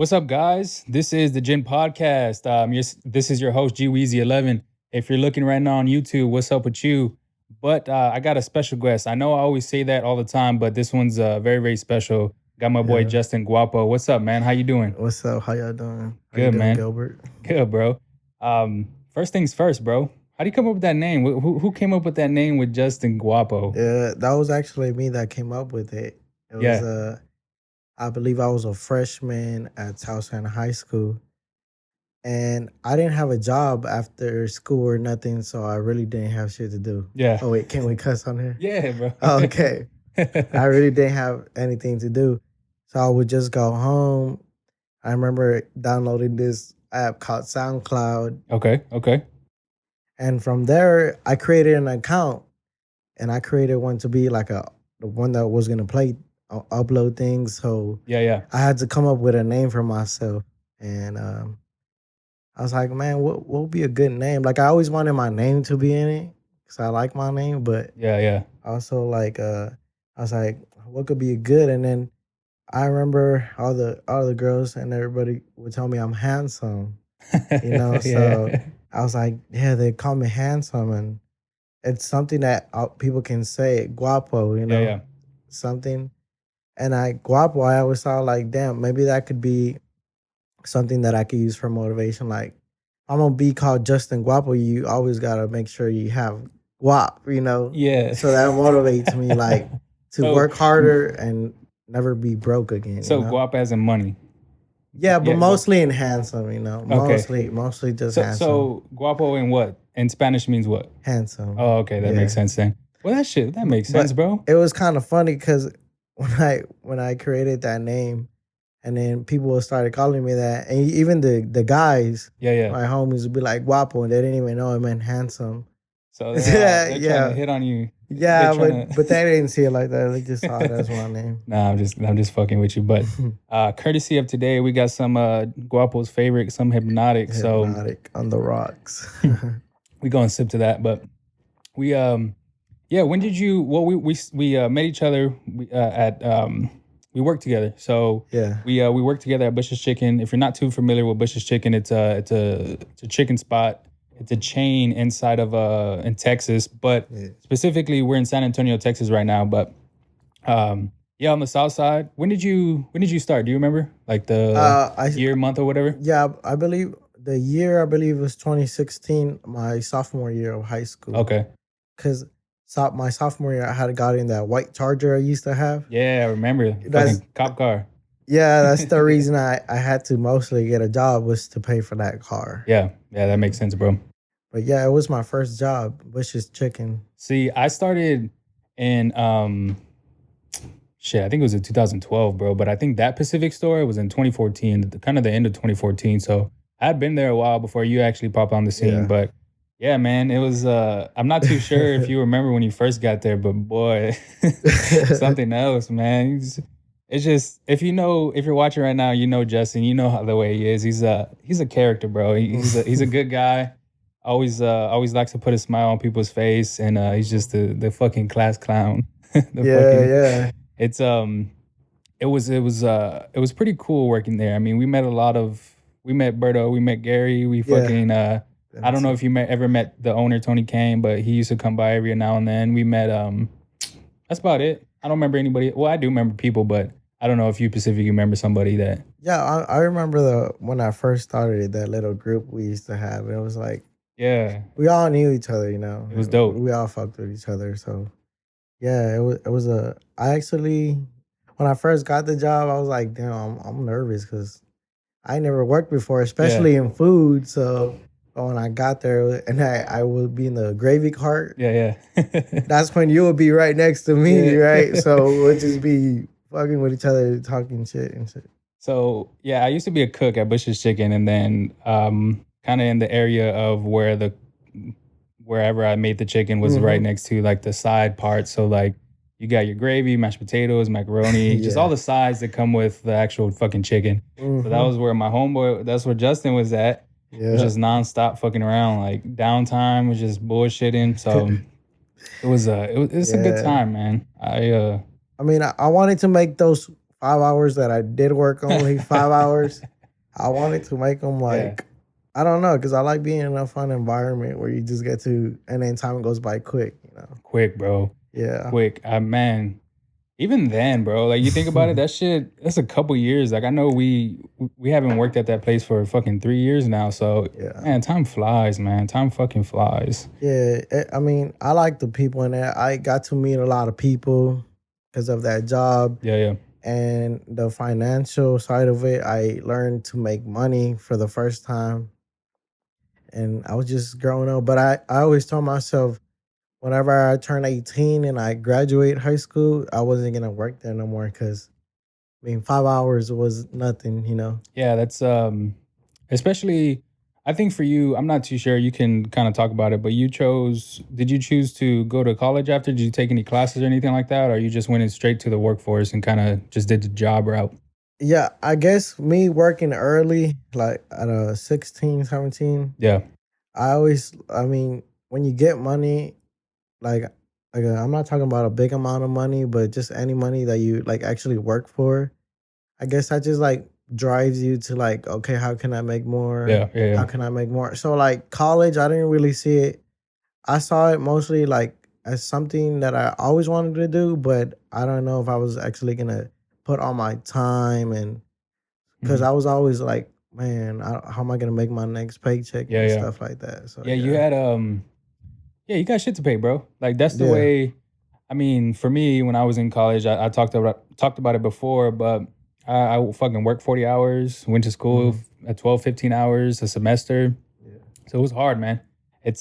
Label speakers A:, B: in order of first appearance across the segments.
A: What's up, guys? This is the Ginn podcast. This is your host, GWeezy11. If you're looking right now on YouTube, what's up with you? But I got a special guest. I know I always say that all the time, but this one's very, very special. Got my boy Justin Guapo. What's up, man? How you doing?
B: What's up? How y'all doing?
A: Good,
B: you doing,
A: man.
B: Gilbert?
A: Good, bro. First things first, bro. How do you come up with that name? Who came up with that name with Justin Guapo?
B: Yeah, that was actually me that came up with it. It was I believe I was a freshman at South High School, and I didn't have a job after school or nothing, so I really didn't have shit to do.
A: Yeah.
B: Oh wait, can we cuss on here?
A: Yeah, bro.
B: Okay. I really didn't have anything to do, so I would just go home. I remember downloading this app called SoundCloud.
A: Okay.
B: And from there, I created an account, and I created one to be like the one that was gonna upload things. So
A: Yeah.
B: I had to come up with a name for myself, and I was like, man, what would be a good name? Like, I always wanted my name to be in it because I like my name, but
A: Yeah.
B: also like I was like, what could be good? And then I remember all the girls and everybody would tell me I'm handsome,
A: Yeah.
B: So I was like, yeah, they call me handsome, and it's something that people can say, guapo,
A: Yeah.
B: something. And guapo, I always thought like, damn, maybe that could be something that I could use for motivation. Like, I'm gonna be called Justin Guapo. You always gotta make sure you have guap,
A: Yeah.
B: So that motivates me, like, to work harder and never be broke again.
A: So guap as in money.
B: Yeah, but mostly in handsome,
A: Okay.
B: Mostly just handsome.
A: So guapo in what? In Spanish means what?
B: Handsome.
A: Oh, okay, that makes sense then. Well, that makes sense, bro.
B: It was kind of funny because when I created that name, and then people started calling me that, and even the guys, my homies would be like guapo, and they didn't even know it meant handsome.
A: So they're trying to hit on you.
B: Yeah, but they didn't see it like that. They just saw it as my name.
A: Nah, I'm just fucking with you. But courtesy of today, we got some Guapo's favorite, some Hypnotic.
B: Hypnotic on the rocks.
A: We gonna sip to that. But we when did you? Well, we met each other at we worked together. So we worked together at Bush's Chicken. If you're not too familiar with Bush's Chicken, it's a chicken spot. It's a chain inside of in Texas, but specifically we're in San Antonio, Texas right now. But on the south side. When did you start? Do you remember? Like the year, month, or whatever?
B: Yeah, I believe the year was 2016, my sophomore year of high school.
A: Okay.
B: Because my sophomore year, I had gotten that white Charger I used to have.
A: Yeah, I remember. Fucking cop car.
B: Yeah, that's the reason I had to mostly get a job, was to pay for that car.
A: Yeah, that makes sense, bro.
B: But yeah, it was my first job, Bush's Chicken.
A: See, I started in I think it was in 2012, bro. But I think that Pacific store was in 2014, kind of the end of 2014. So I had been there a while before you actually popped on the scene. Yeah. But yeah, man, it was. I'm not too sure if you remember when you first got there, but boy, something else, man. It's just if you're watching right now, you know Justin, you know how the way he is. He's a character, bro. He's a good guy. Always likes to put a smile on people's face, and he's just the fucking class clown.
B: Yeah.
A: It's it was pretty cool working there. I mean, we met Berto, we met Gary, we fucking I don't know if you ever met the owner, Tony Kane, but he used to come by every now and then. We met that's about it. I don't remember anybody. Well, I do remember people, but I don't know if you specifically remember somebody that.
B: Yeah, I remember when I first started that little group we used to have. It was like, we all knew each other,
A: It was dope.
B: We all fucked with each other. So yeah, it was I actually, when I first got the job, I was like, damn, I'm nervous because I never worked before, especially in food. So when I got there and I would be in the gravy cart.
A: Yeah.
B: That's when you would be right next to me, right? So we'll just be fucking with each other, talking shit and shit.
A: So yeah, I used to be a cook at Bush's Chicken, and then kind of in the area of wherever I made the chicken was right next to like the side part. So like you got your gravy, mashed potatoes, macaroni, just all the sides that come with the actual fucking chicken. So that was where that's where Justin was at. Yeah. It was just nonstop fucking around. Like downtime was just bullshitting. So it was a good time, man.
B: I mean, I wanted to make those 5 hours that I did work only 5 hours. I wanted to make them
A: Yeah,
B: like I don't know, because I like being in a fun environment where you just get to, and then time goes by quick.
A: quick, bro,
B: Yeah.
A: quick. Man, even then, bro, like you think about it, that shit, that's a couple years. Like I know we haven't worked at that place for fucking 3 years now. So
B: Yeah.
A: man, time flies, man. Time fucking flies.
B: Yeah. I mean, I like the people in there. I got to meet a lot of people because of that job
A: Yeah, yeah.
B: and the financial side of it. I learned to make money for the first time, and I was just growing up. But I always told myself, whenever I turn 18 and I graduate high school, I wasn't gonna work there no more because I mean 5 hours was nothing.
A: Yeah, that's especially I think for you, I'm not too sure. You can kind of talk about it, but did you choose to go to college after? Did you take any classes or anything like that? Or you just went in straight to the workforce and kind of just did the job route?
B: Yeah, I guess me working early, like at a 16, 17,
A: Yeah.
B: I mean, when you get money, like, I'm not talking about a big amount of money, but just any money that you like actually work for. I guess that just like drives you to like, okay, how can I make more?
A: Yeah. Yeah.
B: How
A: Yeah.
B: can I make more? So like college, I didn't really see it. I saw it mostly like as something that I always wanted to do, but I don't know if I was actually gonna put all my time and because
A: Mhm.
B: I was always like, man, how am I gonna make my next paycheck
A: Yeah.
B: and
A: Yeah.
B: stuff like that. So
A: Yeah. You
B: yeah,
A: had yeah, you got shit to pay, bro. Like that's the
B: yeah,
A: way. I mean, for me, when I was in college, I talked about it before, but I fucking worked 40 hours, went to school
B: hmm
A: at 12, 15 hours a semester.
B: yeah,
A: So it was hard, man. It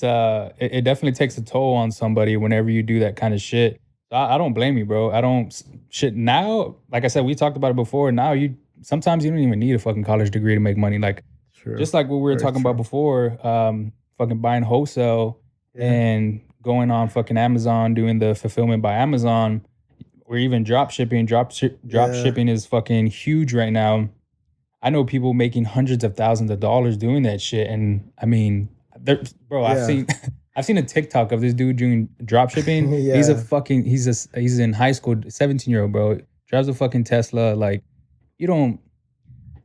A: definitely takes a toll on somebody whenever you do that kind of shit. So I don't blame you, bro. I don't shit now. Like I said, we talked about it before. Now you sometimes you don't even need a fucking college degree to make money. Like
B: true,
A: just like what we were
B: very
A: talking about
B: true.
A: before, fucking buying wholesale
B: Yeah,
A: and going on fucking Amazon, doing the fulfillment by Amazon, or even drop shipping. Drop
B: yeah,
A: shipping is fucking huge right now. I know people making hundreds of thousands of dollars doing that shit, and I mean, bro, I've
B: yeah,
A: seen, I've seen a TikTok of this dude doing drop shipping.
B: yeah,
A: He's in high school, 17-year-old bro, drives a fucking Tesla. Like you don't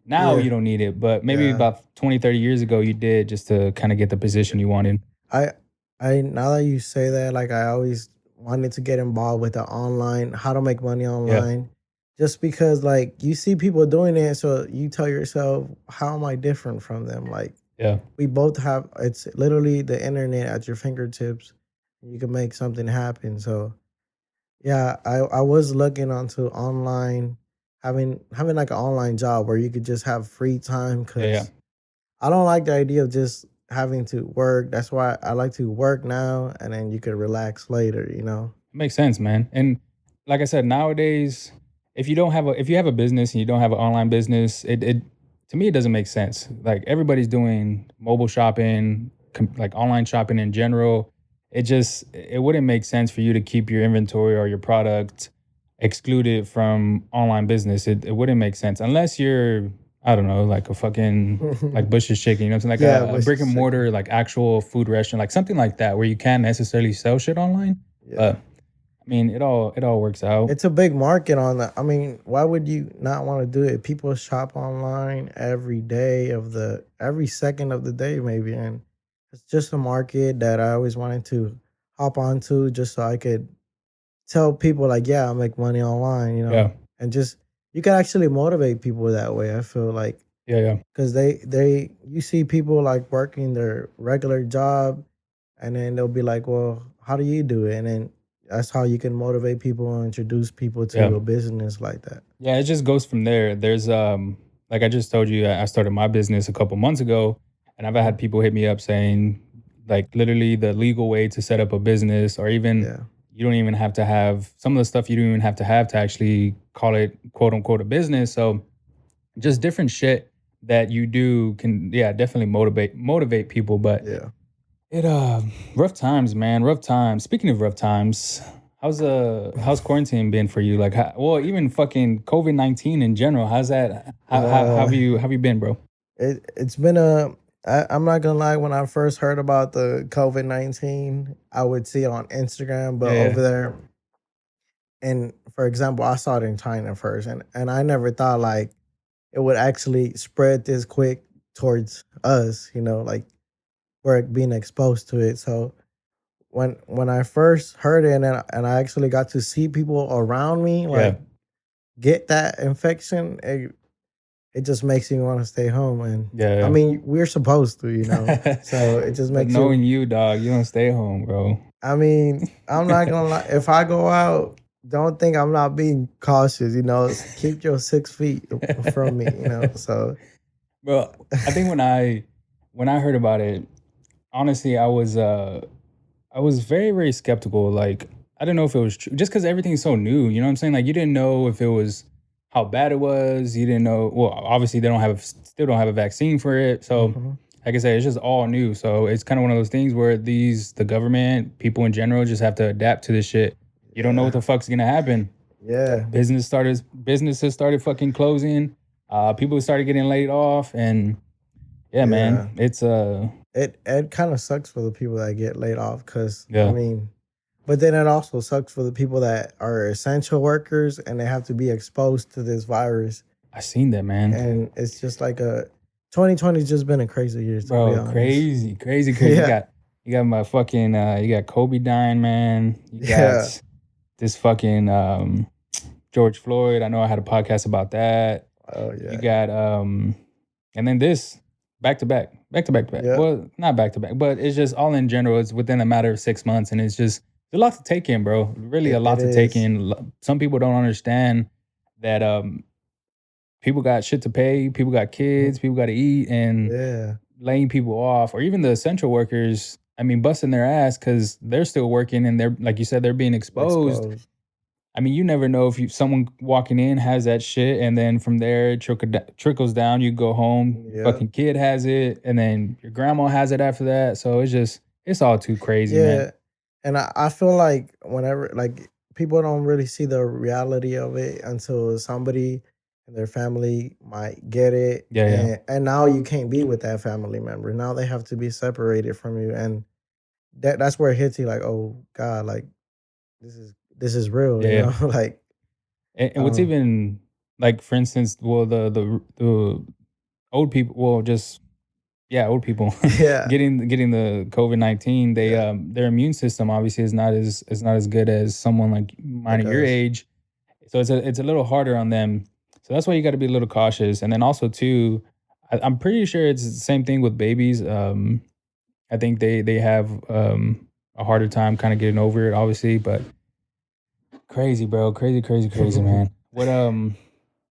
A: now
B: yeah,
A: you don't need it, but maybe
B: yeah.
A: about 20, 30 years ago you did just to kind of get the position you wanted.
B: I I now that you say that, like I always wanted to get involved with the online, how to make money
A: Yeah,
B: online. Just because like you see people doing it, so you tell yourself, how am I different from them? Like
A: yeah,
B: we both have it's literally the internet at your fingertips. You can make something happen. So yeah, I was looking onto online having like an online job where you could just have free time
A: yeah, yeah.
B: because I don't like the idea of just having to work. That's why I like to work now and then you could relax later.
A: It makes sense, man. And like I said, nowadays, if you have a business and you don't have an online business, it to me it doesn't make sense. Like everybody's doing mobile shopping, like online shopping in general. It wouldn't make sense for you to keep your inventory or your product excluded from online business. It wouldn't make sense unless you're I don't know, like a fucking like Bush's Chicken, you know what I'm saying?
B: Yeah,
A: Like a
B: but
A: brick and
B: she's checking.
A: mortar, like actual food restaurant, like something like that, where you can't necessarily sell shit online.
B: Yeah.
A: But I mean, it all works out.
B: It's a big market on that. I mean, why would you not want to do it? People shop online every day of the every second of the day, maybe, and it's just a market that I always wanted to hop onto, just so I could tell people like, yeah, I make money online,
A: Yeah,
B: and just you can actually motivate people that way. I feel like
A: yeah, yeah,
B: because they you see people like working their regular job, and then they'll be like, well, how do you do it? And then that's how you can motivate people and introduce people
A: yeah,
B: to a business like that.
A: yeah. It just goes from there. There's like I just told you, I started my business a couple months ago, and I've
B: Mhm.
A: had people hit me up saying, like, literally the legal way to set up a business, or even
B: Yeah,
A: you don't even have to have some of the stuff you don't even have to actually call it quote unquote a business. So just different shit that you do can, yeah, definitely motivate people. But
B: yeah.
A: it rough times, man, rough times. Speaking of rough times, how's quarantine been for you? Like, well, even fucking COVID-19 in general. How's that? How
B: uh,
A: have you been, bro?
B: it's been I'm not gonna lie. When I first heard about the COVID-19, I would see it on Instagram, but
A: Yeah,
B: over
A: yeah,
B: there, and for example, I saw it in China first, and I never thought like it would actually spread this quick towards us, like we're being exposed to it. So when I first heard it and I actually got to see people around me
A: Yeah.
B: like get that infection, it just makes you want to stay home. And I
A: Yeah.
B: mean, we're supposed to, so it just
A: But
B: makes
A: knowing
B: you.
A: you, dog, you don't stay home, bro.
B: I mean, I'm not gonna lie. If I go out, don't think I'm not being cautious. Keep your 6 feet from me. So
A: Bro, I think when I heard about it, honestly, I was very, very skeptical. Like, I didn't know if it was true, just because everything's so new. You know what I'm saying? Like, you didn't know if it was how bad it was. You didn't know. Well, obviously, they still don't have a vaccine for it. So,
B: mhm.
A: like I said, it's just all new. So it's kind of one of those things where the government, people in general, just have to adapt to this shit. You don't know what
B: Yeah,
A: the fuck's gonna happen.
B: yeah,
A: Businesses started fucking closing. People started getting laid off, and yeah,
B: yeah.
A: man, it's
B: It kind of sucks for the people that get laid off because I
A: yeah,
B: mean, but then it also sucks for the people that are essential workers and they have to be exposed to this virus.
A: I seen that, man.
B: And it's just like 2020's just been a crazy year to be
A: Bro,
B: honest.
A: crazy, crazy, crazy.
B: Yeah,
A: You got my fucking you got Kobe dying, man. You
B: yeah.
A: got this fucking George Floyd. I know I had a podcast about that.
B: Oh
A: You
B: yeah.
A: got and then this back to back, back to back to back.
B: Yep.
A: Well, not back to back, but it's just all in general. It's within a matter of 6 months, and it's just there's a lot to take in, bro. Really, a
B: It
A: lot to take
B: is.
A: in. Some people don't understand that people got shit to pay, people got
B: Mhm.
A: kids, people got to eat, and
B: Yeah.
A: laying people off, or even the essential workers. I mean, busting their ass because they're still working and they're like you said, they're being exposed.
B: Exposed.
A: I mean, you never know if someone walking in has that shit, and then from there it trickles down. You go home,
B: Yep.
A: fucking kid has it, and then your grandma has it after that. So it's all too crazy, man.
B: Yeah. And I feel like whenever like people don't really see the reality of it until somebody in their family might get it.
A: Yeah, yeah,
B: And now you can't be with that family member. Now they have to be separated from you. And that's where it hits you like, oh God, like this is real,
A: yeah, yeah.
B: like
A: And what's
B: um
A: even like, for instance, well, the old people, well, just yeah, old people
B: yeah,
A: getting the COVID-19, they
B: yeah.
A: their immune system obviously is not as good as someone like mine
B: Like
A: at your
B: us.
A: age. So it's a little harder on them. So that's why you got to be a little cautious. And then also too, I'm pretty sure it's the same thing with babies. I think they have a harder time kind of getting over it, obviously. But crazy, bro, crazy, crazy, crazy, man. What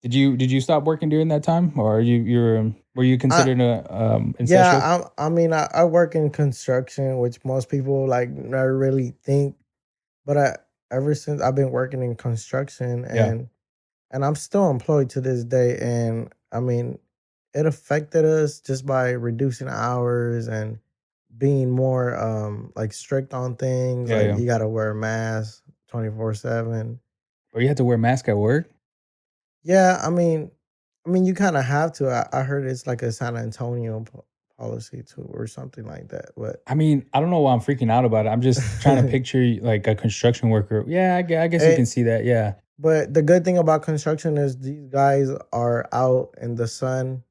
A: did you stop working during that time, or were you
B: I
A: considered a essential?
B: yeah, I mean I work in construction, which most people like never really think. But ever since I've been working in construction
A: Yeah,
B: and I'm still employed to this day. And I mean, it affected us just by reducing hours and being more like strict on things.
A: yeah,
B: Like
A: yeah.
B: you gotta wear a mask 24/7.
A: Or you had to wear a mask at work.
B: Yeah, I mean you kinda have to. I heard it's like a San Antonio policy too or something like that. But
A: I mean, I don't know why I'm freaking out about it. I'm just trying to picture like a construction worker. Yeah, I guess you can
B: it
A: see that. Yeah,
B: but the good thing about construction is these guys are out in the sun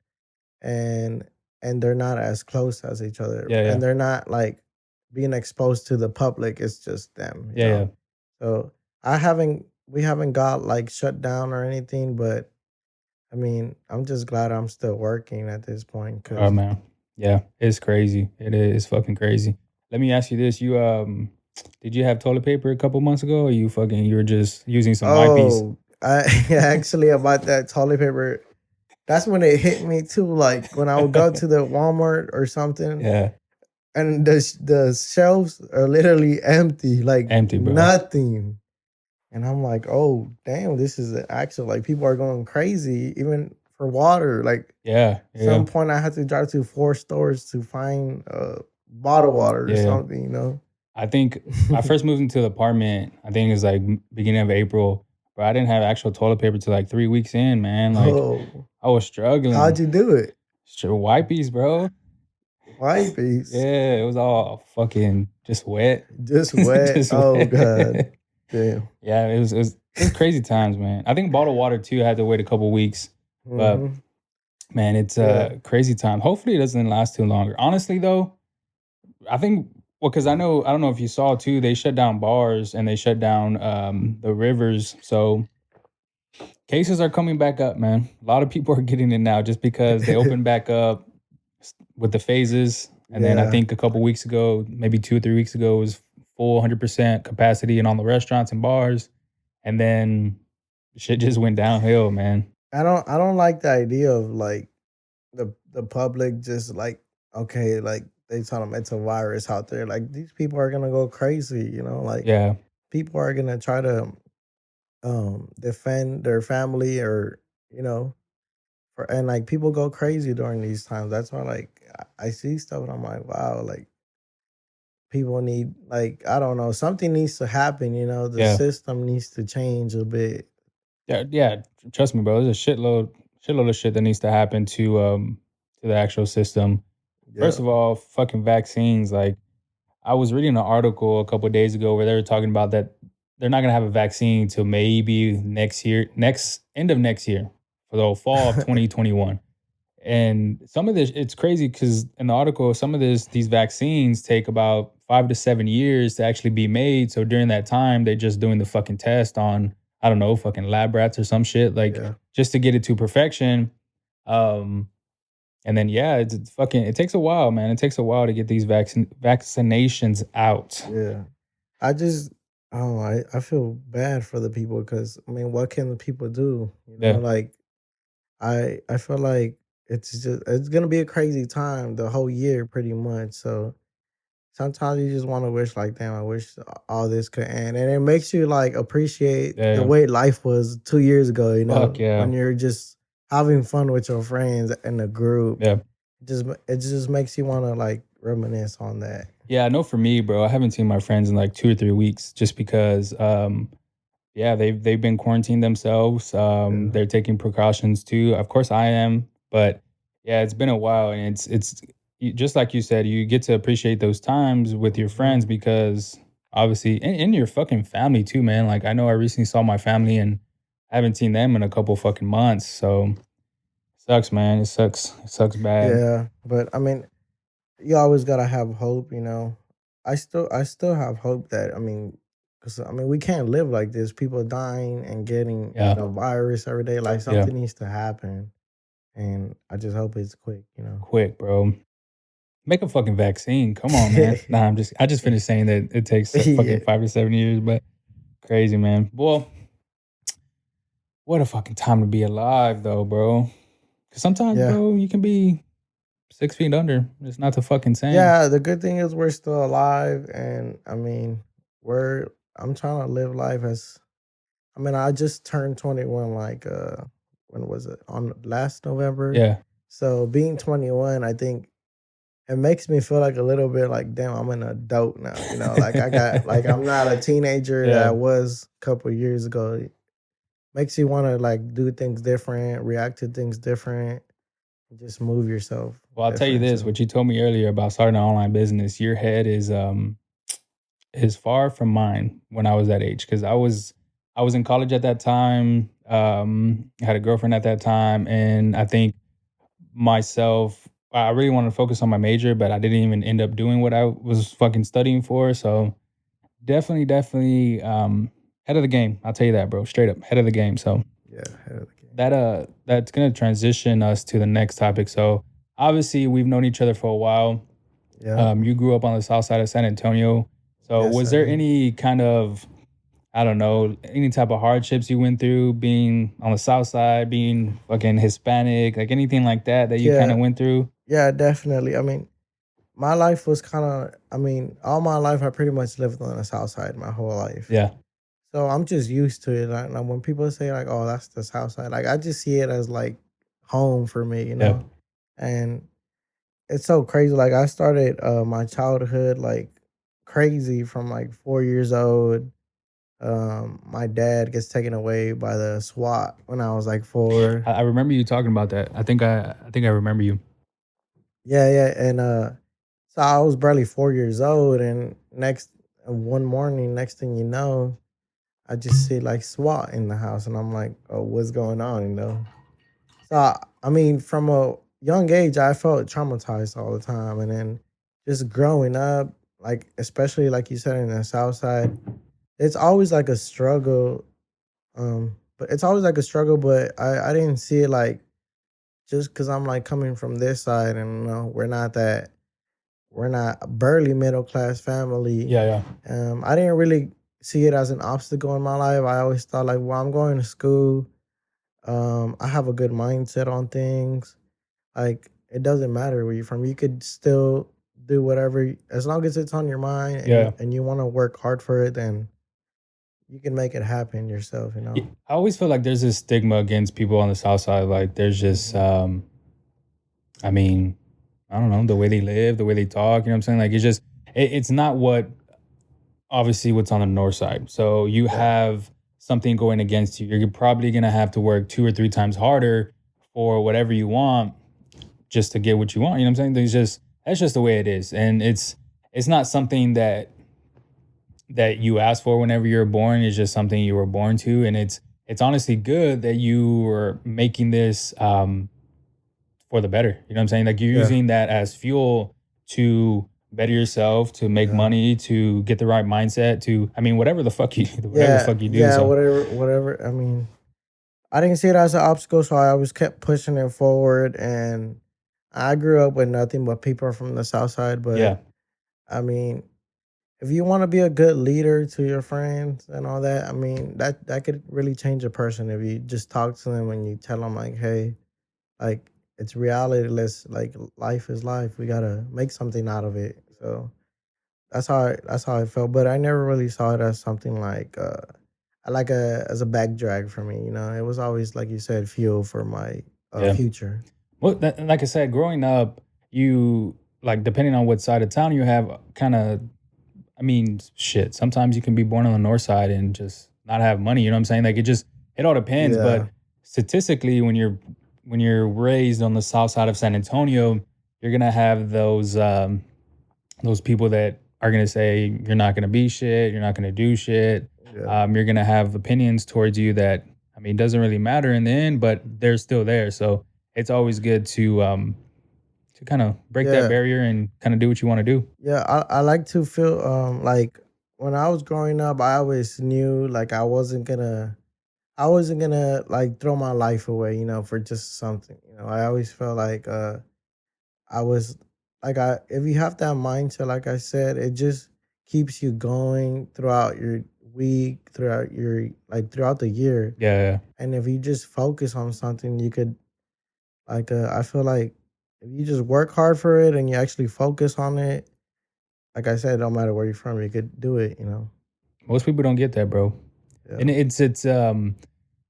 B: and they're not as close as each other
A: yeah, yeah,
B: and they're not like being exposed to the public. It's just them,
A: yeah, yeah.
B: so we haven't got like shut down or anything. But I mean, I'm just glad I'm still working at this point
A: Oh
B: because
A: man, yeah, it's crazy. It is fucking crazy. Let me ask you this: you did you have toilet paper a couple months ago, or you were just using some wipes?
B: I actually about that toilet paper, that's when it hit me too. Like when I would go to the Walmart or something
A: Yeah,
B: and the shelves are literally empty, like
A: empty, bro.
B: nothing. And I'm like, oh damn, this is actual like people are going crazy even for water. Like
A: Yeah,
B: some
A: yeah,
B: point I had to drive to 4 stores to find bottled water or
A: yeah, yeah.
B: something.
A: I think I first moved into the apartment. I think it was like beginning of April, but I didn't have actual toilet paper till like 3 weeks in. Man, like
B: Oh,
A: I was struggling.
B: how'd you do it?
A: Sure, wipes, bro.
B: White beast,
A: Yeah, it was all fucking just wet,
B: just wet.
A: just
B: Oh god,
A: wet.
B: damn.
A: Yeah, it was crazy times, man. I think bottled water too had to wait a couple weeks, but
B: Hmm.
A: Man, it's
B: Yeah.
A: a crazy time. Hopefully, it doesn't last too longer. Honestly, though, I think well, because I don't know if you saw too, they shut down bars and they shut down the rivers. So cases are coming back up, man. A lot of people are getting it now just because they opened back up with the phases. And then I
B: Yeah.
A: think a couple weeks ago, maybe 2 or 3 weeks ago, it was full 100% capacity in all the restaurants and bars. And then shit just went downhill, man.
B: I don't like the idea of like the public just like, okay, like they tell them it's a virus out there. Like these people are gonna go crazy, like
A: Yeah,
B: people are gonna try to defend their family or you know and like people go crazy during these times. That's why like I see stuff and I'm like, wow, like people need like I don't know, something needs to happen, the
A: yeah.
B: system needs to change a bit.
A: Yeah, yeah. Trust me, bro. There's a shitload of shit that needs to happen to the actual system.
B: Yeah.
A: First of all, fucking vaccines. Like I was reading an article a couple of days ago where they were talking about that they're not gonna have a vaccine till maybe next year, next end of next year for the fall of 2021. And some of this, it's crazy because in the article, some of these vaccines take about 5 to 7 years to actually be made. So during that time, they're just doing the fucking test on, I don't know, fucking lab rats or some shit, like
B: Yeah.
A: just to get it to perfection. Um, and then yeah, it's fucking it takes a while, man. It takes a while to get these vaccinations out.
B: Yeah. I just oh I feel bad for the people because I mean what can the people do?
A: Yeah,
B: Like I feel like it's gonna be a crazy time the whole year pretty much. So sometimes you just want to wish like damn, I wish all this could end. And it makes you like appreciate
A: yeah,
B: the
A: yeah.
B: way life was 2 years ago,
A: Fuck
B: when
A: yeah.
B: you're just having fun with your friends in a group.
A: Yeah.
B: It just makes you want to like reminisce on that.
A: Yeah, I know for me, bro, I haven't seen my friends in like 2 or 3 weeks just because yeah, they've been quarantined themselves.
B: Yeah.
A: They're taking precautions too. Of course, I am, but yeah, it's been a while, and just like you said, you get to appreciate those times with your friends
B: Mhm.
A: because obviously, in your fucking family too, man. Like I know I recently saw my family, and I haven't seen them in a couple fucking months. So sucks, man. It sucks. It sucks bad.
B: Yeah, but I mean, you always gotta have hope. I still have hope that because I mean we can't live like this. People dying and getting
A: Yeah,
B: virus every day. Like
A: yeah.
B: something needs to happen, and I just hope it's quick.
A: Quick, bro. Make a fucking vaccine. Come on, man. Nah, I just finished saying that it takes fucking
B: Yeah,
A: 5 to 7 years, but crazy, man. Well, what a fucking time to be alive, though, bro. Because sometimes,
B: yeah,
A: bro, you can be 6 feet under. It's not the fucking same.
B: yeah. The good thing is we're still alive, and I mean we're. I'm trying to live life as. I mean, I just turned 21. Like, when was it? On last November.
A: Yeah,
B: So being 21, I think it makes me feel like a little bit like, damn, I'm an adult now. Like like I'm not a teenager that I
A: yeah.
B: was a couple of years ago. It makes you want to like do things different, react to things different, just move yourself
A: Well, I'll tell you
B: different.
A: this:
B: So
A: what you told me earlier about starting an online business, your head is far from mine when I was that age. Because I was in college at that time. I had a girlfriend at that time, and I think myself. I really wanted to focus on my major, but I didn't even end up doing what I was fucking studying for. So definitely, head of the game. I'll tell you that, bro. Straight up, head of the game. So
B: yeah, head of the game.
A: that's gonna transition us to the next topic. So obviously, we've known each other for a while.
B: Yeah.
A: You grew up on the south side of San Antonio. So
B: Yes,
A: was
B: I
A: there
B: did.
A: any kind of I don't know, any type of hardships you went through being on the south side, being fucking Hispanic, like anything like that that you kind
B: Yeah,
A: of went through?
B: yeah, definitely. I mean, my life was kind of. All my life I pretty much lived on the South Side my whole life.
A: Yeah,
B: So I'm just used to it. Like when people say like, "Oh, that's the South Side," like I just see it as like home for me.
A: yeah.
B: And it's so crazy. Like I started my childhood like crazy from like 4 years old. My dad gets taken away by the SWAT when I was like four.
A: I remember you talking about that. I think I remember you.
B: Yeah, yeah, and so I was barely 4 years old, and one morning, next thing you know, I just see like SWAT in the house, and I'm like, "Oh, what's going on?" So I mean, from a young age, I felt traumatized all the time, and then just growing up, like especially like you said in the South Side, it's always like a struggle. But it's always like a struggle, but I didn't see it like just because I'm like coming from this side, and we're not a barely middle class family.
A: Yeah, yeah,
B: I didn't really see it as an obstacle in my life. I always thought like, well, I'm going to school. I have a good mindset on things. Like it doesn't matter where you're from. You could still do whatever as long as it's on your mind
A: yeah.
B: and you want to work hard for it, then you can make it happen yourself, you
A: Yeah,
B: know.
A: I always feel like there's this stigma against people on the South Side. Like there's just,
B: Mhm.
A: I mean, I don't know, the way they live, the way they talk. You know what I'm saying? Like it's just, it's not what obviously what's on the North Side. So you
B: Yeah.
A: have something going against you. You're probably gonna have to work 2 or 3 times harder for whatever you want just to get what you want. You know what I'm saying? There's just that's just the way it is, and it's not something that you ask for whenever you're born. It's just something you were born to, and it's honestly good that you are making this for the better. You know what I'm saying? Like you're
B: Yeah.
A: using that as fuel to better yourself, to make
B: Yeah.
A: money, to get the right mindset, to I mean whatever the fuck you whatever the
B: Yeah.
A: fuck you do.
B: Yeah.
A: So
B: Whatever. I mean, I didn't see it as an obstacle, so I always kept pushing it forward. And I grew up with nothing but people from the South Side. But
A: yeah,
B: I mean, if you want to be a good leader to your friends and all that, I mean, that could really change a person if you just talk to them and you tell them like, hey, like it's reality. Let's like life is life. We gotta make something out of it. So that's how I felt. But I never really saw it as something like like a as a back drag for me. You know, it was always like you said, fuel for my
A: yeah.
B: future.
A: Well, like I said, growing up, you like depending on what side of town you have, kind of. I mean, shit. Sometimes you can be born on the north side and just not have money. You know what I'm saying? Like it all depends.
B: Yeah,
A: But statistically, when you're raised on the south side of San Antonio, you're gonna have those people that are gonna say you're not gonna be shit, you're not gonna do shit.
B: yeah,
A: You're gonna have opinions towards you that I mean doesn't really matter in the end, but they're still there. So it's always good to kind of break that
B: yeah.
A: barrier and kind of do what you want to do.
B: Yeah, I like to feel like when I was growing up, I always knew like I wasn't gonna like throw my life away, you know, for just something. You know, I always felt like I was like I if you have that mindset, like I said, it just keeps you going throughout your week, throughout your like throughout the year.
A: Yeah, yeah.
B: And if you just focus on something, you could like I feel like if you just work hard for it and you actually focus on it, like I said, no matter where you're from, you could do it, you know?
A: Most people don't get that, bro.
B: Yeah.
A: And it's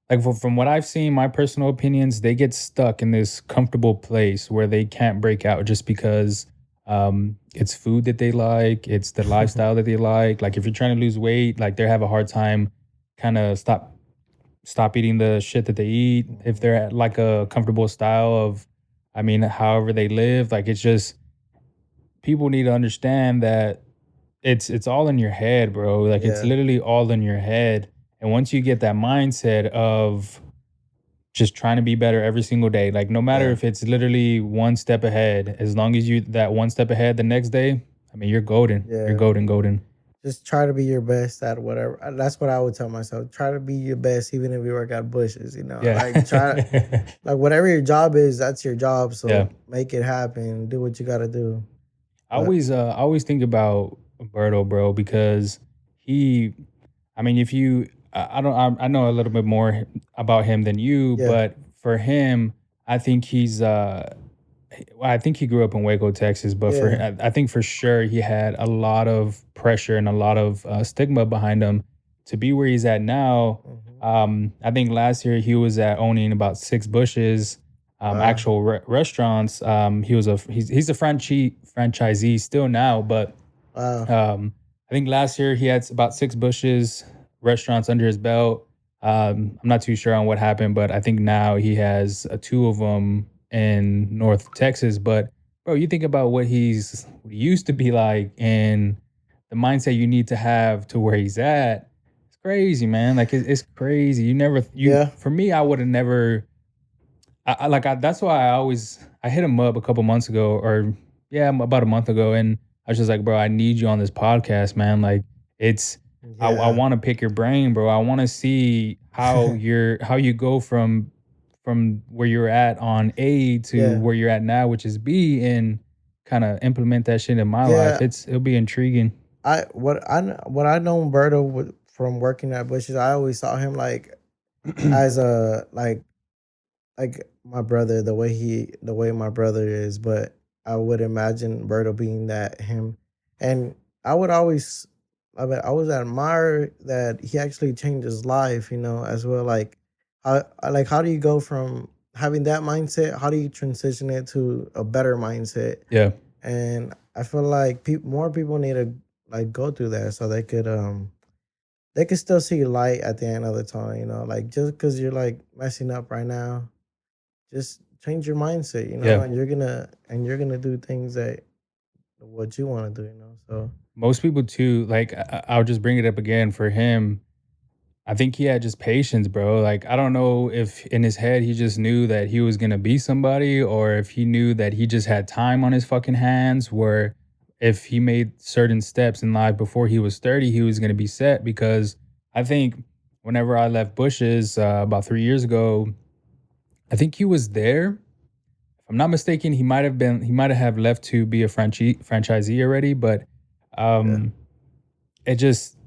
A: like from what I've seen, my personal opinions, they get stuck in this comfortable place where they can't break out just because it's food that they like, it's the lifestyle that they like. Like if you're trying to lose weight, like they have a hard time kind of stop eating the shit that they eat. If
B: Mhm.
A: they're at like a comfortable style of, I mean, however they live, like it's just people need to understand that it's all in your head, bro. Like it's
B: Yeah.
A: literally all in your head. And once you get that mindset of just trying to be better every single day, like no matter
B: Yeah.
A: if it's literally one step ahead, as long as you that one step ahead the next day, I mean, you're golden. You're
B: Yeah.
A: golden, golden.
B: Just try to be your best at whatever. That's what I would tell myself. Try to be your best, even if you work at Bushes. You know,
A: Yeah.
B: like try, like whatever your job is, that's your job.
A: Yeah.
B: So make it happen. Do what you got to do. But
A: I always think about Berto, bro, because he I mean, if you, I don't, I know a little bit more about him than you,
B: yeah,
A: but for him, I think I think he grew up in Waco, Texas, but for
B: yeah,
A: him, I think for sure he had a lot of pressure and a lot of stigma behind him to be where he's at now.
B: hmm
A: I think last year he was at owning about 6 bushes,
B: wow,
A: actual restaurants. He's a franchisee still now, but
B: wow,
A: I think last year he had about 6 bushes restaurants under his belt. I'm not too sure on what happened, but I think now he has two of them in North Texas. But bro, you think about what he used to be like and the mindset you need to have to where he's at. It's crazy, man. Like it's crazy. You never you
B: yeah,
A: for me, I would have never. that's why I hit him up a couple months ago, or yeah, about a month ago, and I was just like, bro, I need you on this podcast, man. Like, it's I
B: Yeah.
A: want to pick your brain, bro. I want to see how you go from where you're at on A to
B: Yeah.
A: where you're at now, which is B, and kind of implement that shit in my life.
B: Yeah.
A: It'll be intriguing.
B: What I know Berto from working at Bush's, I always saw him like as a like my brother, the way my brother is, but I would imagine Berto being that him. And I would always I was admire that he actually changed his life, you know, as well. How do you go from having that mindset? How do you transition it to a better mindset?
A: Yeah,
B: And I feel like more people need to like go through that so they could still see light at the end of the tunnel, you know, like just because you're like messing up right now, just change your mindset, you know,
A: yeah.
B: and you're gonna do things that what you want to do, you know. So
A: Most people too. Like, I'll just bring it up again for him. I think he had just patience, bro. Like, I don't know if in his head he just knew that he was gonna be somebody, or if he knew that he just had time on his fucking hands, where if he made certain steps in life before he was 30, he was gonna be set. Because I think whenever I left Bush's about 3 years ago, I think he was there. If I'm not mistaken, he might have left to be a franchisee already, but
B: yeah,
A: um it just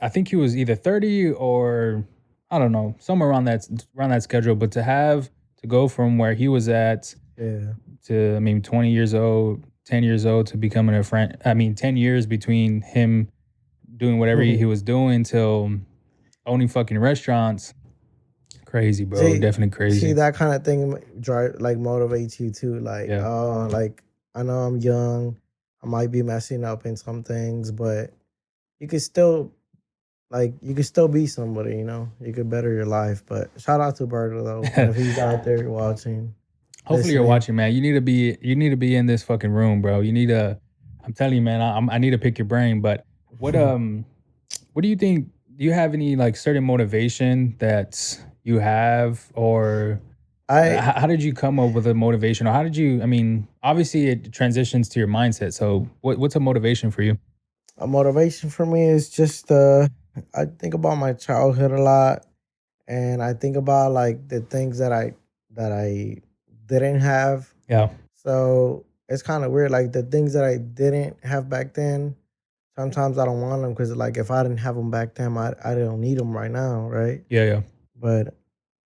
A: I think he was either 30 or I don't know, somewhere around that schedule. But to go from where he was at
B: yeah,
A: to, I mean, 20 years old, 10 years old, to becoming a friend. I mean, 10 years between him doing whatever he was doing till owning fucking restaurants. Crazy, bro.
B: see,
A: Definitely
B: see
A: crazy.
B: that kind of thing drive like motivates you too. Like,
A: Yeah.
B: oh, like I know I'm young, I might be messing up in some things, but you could still you could still be somebody, you know. You could better your life. But shout out to Berto though, and if he's out there watching,
A: Hopefully you're
B: listening.
A: watching, man. You need to be in this fucking room, bro. You need to. I'm telling you, man. I need to pick your brain. But what um what do you think? Do you have any like certain motivation that you have, or
B: I
A: how did you come up with a motivation, or how did you? I mean, obviously it transitions to your mindset. So what's a motivation for you?
B: a motivation for me is just I think about my childhood a lot, and I think about like the things that I didn't have.
A: Yeah,
B: So it's kind of weird. Like the things that I didn't have back then, sometimes I don't want them because like if I didn't have them back then, I don't need them right now, right?
A: yeah, yeah.
B: But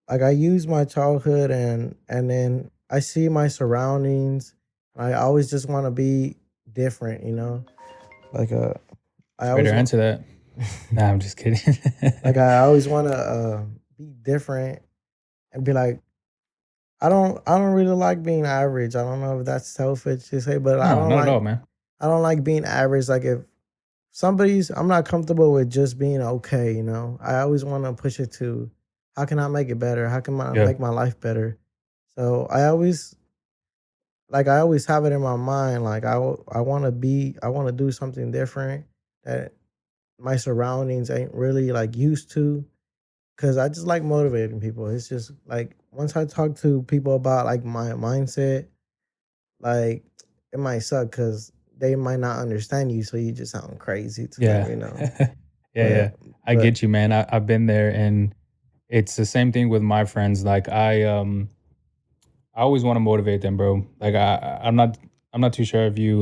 B: like I use my childhood and then I see my surroundings. I always just want to be different, you know. Like I
A: Straighter
B: always want
A: answer that. Nah, I'm just kidding.
B: like I always want to be different and be like I don't really like being average. I don't know if that's selfish to say, but
A: No, not at all, man.
B: I don't like being average. Like if somebody's I'm not comfortable with just being okay, you know. I always want to push it to how can I make it better? How can I
A: Yeah,
B: make my life better? So I always have it in my mind like I want to do something different that my surroundings ain't really like used to cuz I just like motivating people. It's just like once I talk to people about like my mindset, like it might suck cuz they might not understand you so you just sound crazy to them,
A: yeah,
B: you know.
A: yeah, yeah.
B: But
A: I
B: but
A: get you, man. I've been there, and it's the same thing with my friends. Like, I always want to motivate them, bro. Like, I'm not too sure if you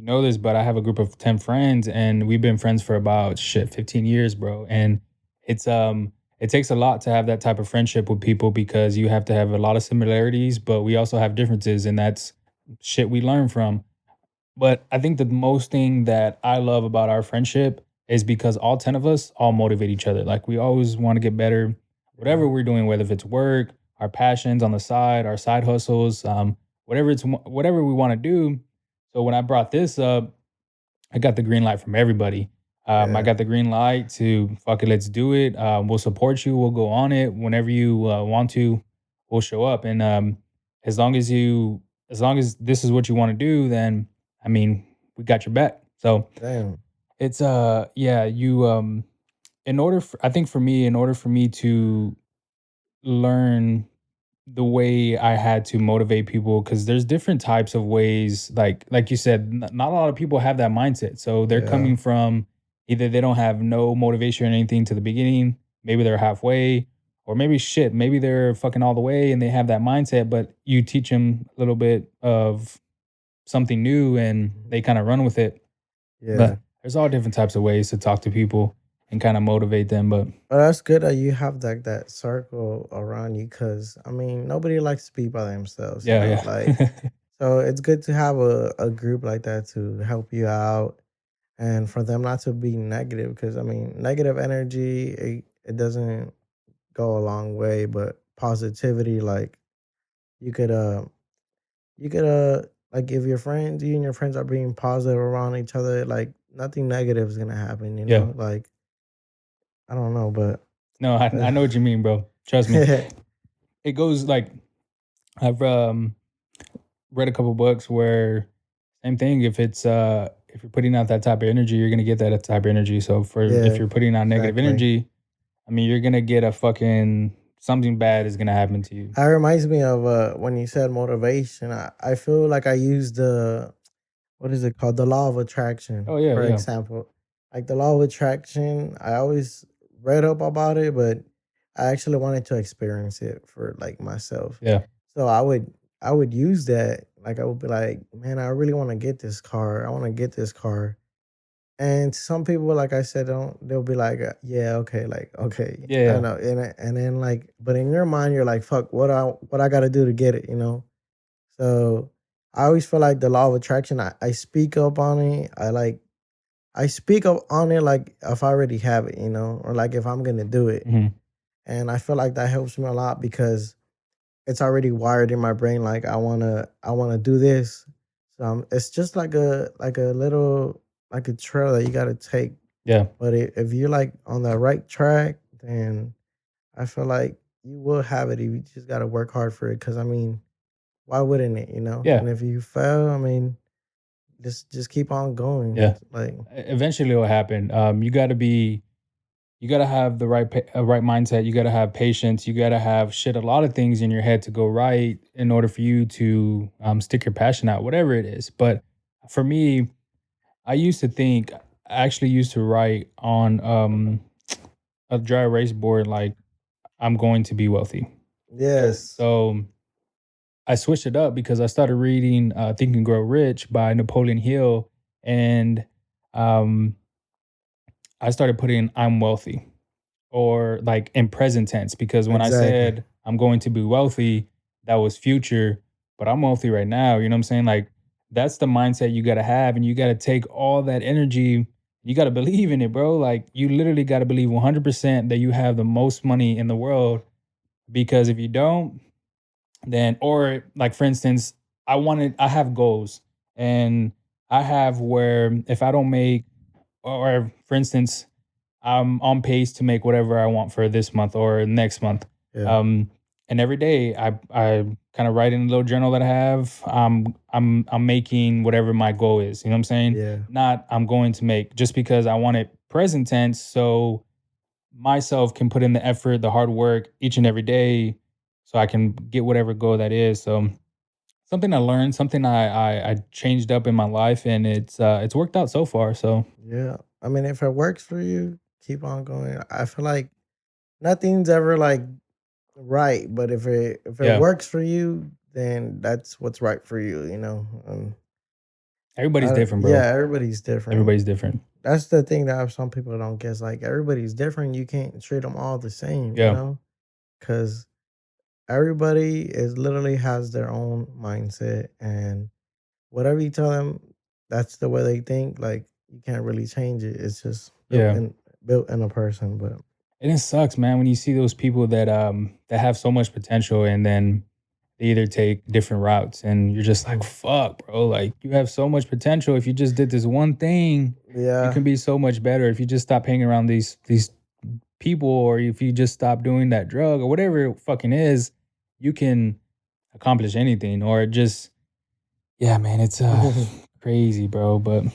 A: know this, but I have a group of 10 friends, and we've been friends for about 15 years, bro. And it's it takes a lot to have that type of friendship with people, because you have to have a lot of similarities, but we also have differences, and that's shit we learn from. But I think the most thing that I love about our friendship is because all 10 of us all motivate each other. Like, we always want to get better,
B: yeah,
A: whatever we're doing, whether if it's work, our passions on the side, our side hustles, whatever we want to do. So when I brought this up, I got the green light from everybody. I
B: yeah,
A: got the green light to fuck it, let's do it. We'll support you. We'll go on it whenever you want to. We'll show up, and as long as as long as this is what you want to do, then I mean, we got your back. So
B: damn,
A: it's yeah, you in order for, I think for me, in order for me to learn, the way I had to motivate people, because there's different types of ways. Like you said, not a lot of people have that mindset. So they're
B: Yeah.
A: coming from either they don't have no motivation or anything to the beginning, maybe they're halfway, or maybe shit, maybe they're fucking all the way and they have that mindset. But you teach them a little bit of something new and
B: Mhm.
A: they kind of run with it.
B: Yeah.
A: But there's all different types of ways to talk to people and kind of motivate them. But
B: But that's good that you have that circle around you, because I mean nobody likes to be by themselves, you know.
A: yeah,
B: Like,
A: yeah,
B: so it's good to have a group like that to help you out, and for them not to be negative, because I mean negative energy, it doesn't go a long way, but positivity, like, you could you could like, if your friends, you and your friends are being positive around each other, like nothing negative is gonna happen, you
A: yeah.
B: know. Like, I don't know, but
A: No, I know what you mean, bro. Trust me.
B: yeah.
A: It goes like I've read a couple books where same thing. If you're putting out that type of energy, you're gonna get that type of energy. So for if
B: Yeah,
A: you're putting out negative
B: exactly.
A: energy, I mean, you're gonna get a fucking something bad is gonna happen to you.
B: That reminds me of when you said motivation. I feel like I used the, what is it called? The law of attraction,
A: Oh yeah,
B: for
A: yeah,
B: example. Like the law of attraction, I always read up about it, but I actually wanted to experience it for like myself.
A: yeah.
B: So I would use that. Like I would be like, man, I really want to get this car. I want to get this car. And some people, like I said, don't. They'll be like, "Yeah, okay, like, okay,
A: Yeah,
B: I
A: yeah.
B: know." And then like, but in your mind, you're like, "Fuck, what I got to do to get it?" You know. So I always feel like the law of attraction. I speak up on it. I speak up on it like if I already have it, you know, or like if I'm gonna do it.
A: Mhm.
B: And I feel like that helps me a lot because it's already wired in my brain. Like I wanna do this. So it's just like a little, like a trail that you got to take.
A: Yeah,
B: But if you're like on the right track, then I feel like you will have it. You just got to work hard for it. Because I mean, why wouldn't it? You know.
A: yeah,
B: And if you fail, I mean, just keep on going.
A: yeah.
B: Like,
A: Eventually, it'll happen. You gotta have the right mindset. You gotta have patience. You gotta have shit, a lot of things in your head to go right in order for you to stick your passion out, whatever it is. But for me, I used to think, I actually used to write on a dry erase board like I'm going to be wealthy.
B: yes,
A: So I switched it up because I started reading Think and Grow Rich by Napoleon Hill, and um, I started putting I'm wealthy, or like in present tense, because when I
B: exactly.
A: said I'm going to be wealthy, that was future, but I'm wealthy right now. You know what I'm saying? Like that's the mindset you got to have, and you got to take all that energy. You got to believe in it, bro. Like you literally got to believe 100% that you have the most money in the world, because if you don't, then, or like for instance, I have goals, and I have where if I don't make, or for instance, I'm on pace to make whatever I want for this month or next month.
B: Yeah,
A: Um, and every day I kind of write in a little journal that I have. I'm making whatever my goal is. You know what I'm saying?
B: yeah,
A: Not I'm going to make, just because I want it present tense, so myself can put in the effort, the hard work each and every day, so I can get whatever goal that is. So something I learned, something I changed up in my life, and it's worked out so far. So
B: yeah. I mean, if it works for you, keep on going. I feel like nothing's ever like right, but if it
A: yeah,
B: works for you, then that's what's right for you. You know.
A: everybody's different,
B: Yeah,
A: bro.
B: everybody's different.
A: Everybody's different.
B: That's the thing that some people don't get. It's like everybody's different. You can't treat them all the same, you
A: Yeah.
B: know? Because everybody is literally has their own mindset, and whatever you tell them, that's the way they think. Like you can't really change it. It's just
A: Yeah.
B: built in a person. But
A: And it sucks, man, when you see those people that have so much potential, and then they either take different routes, and you're just like,
B: Mhm.
A: fuck, bro. Like you have so much potential. If you just did this one thing, you
B: Yeah,
A: can be so much better. If you just stop hanging around these people, or if you just stop doing that drug or whatever it fucking is, you can accomplish anything. Or just, yeah, man, it's crazy, bro. But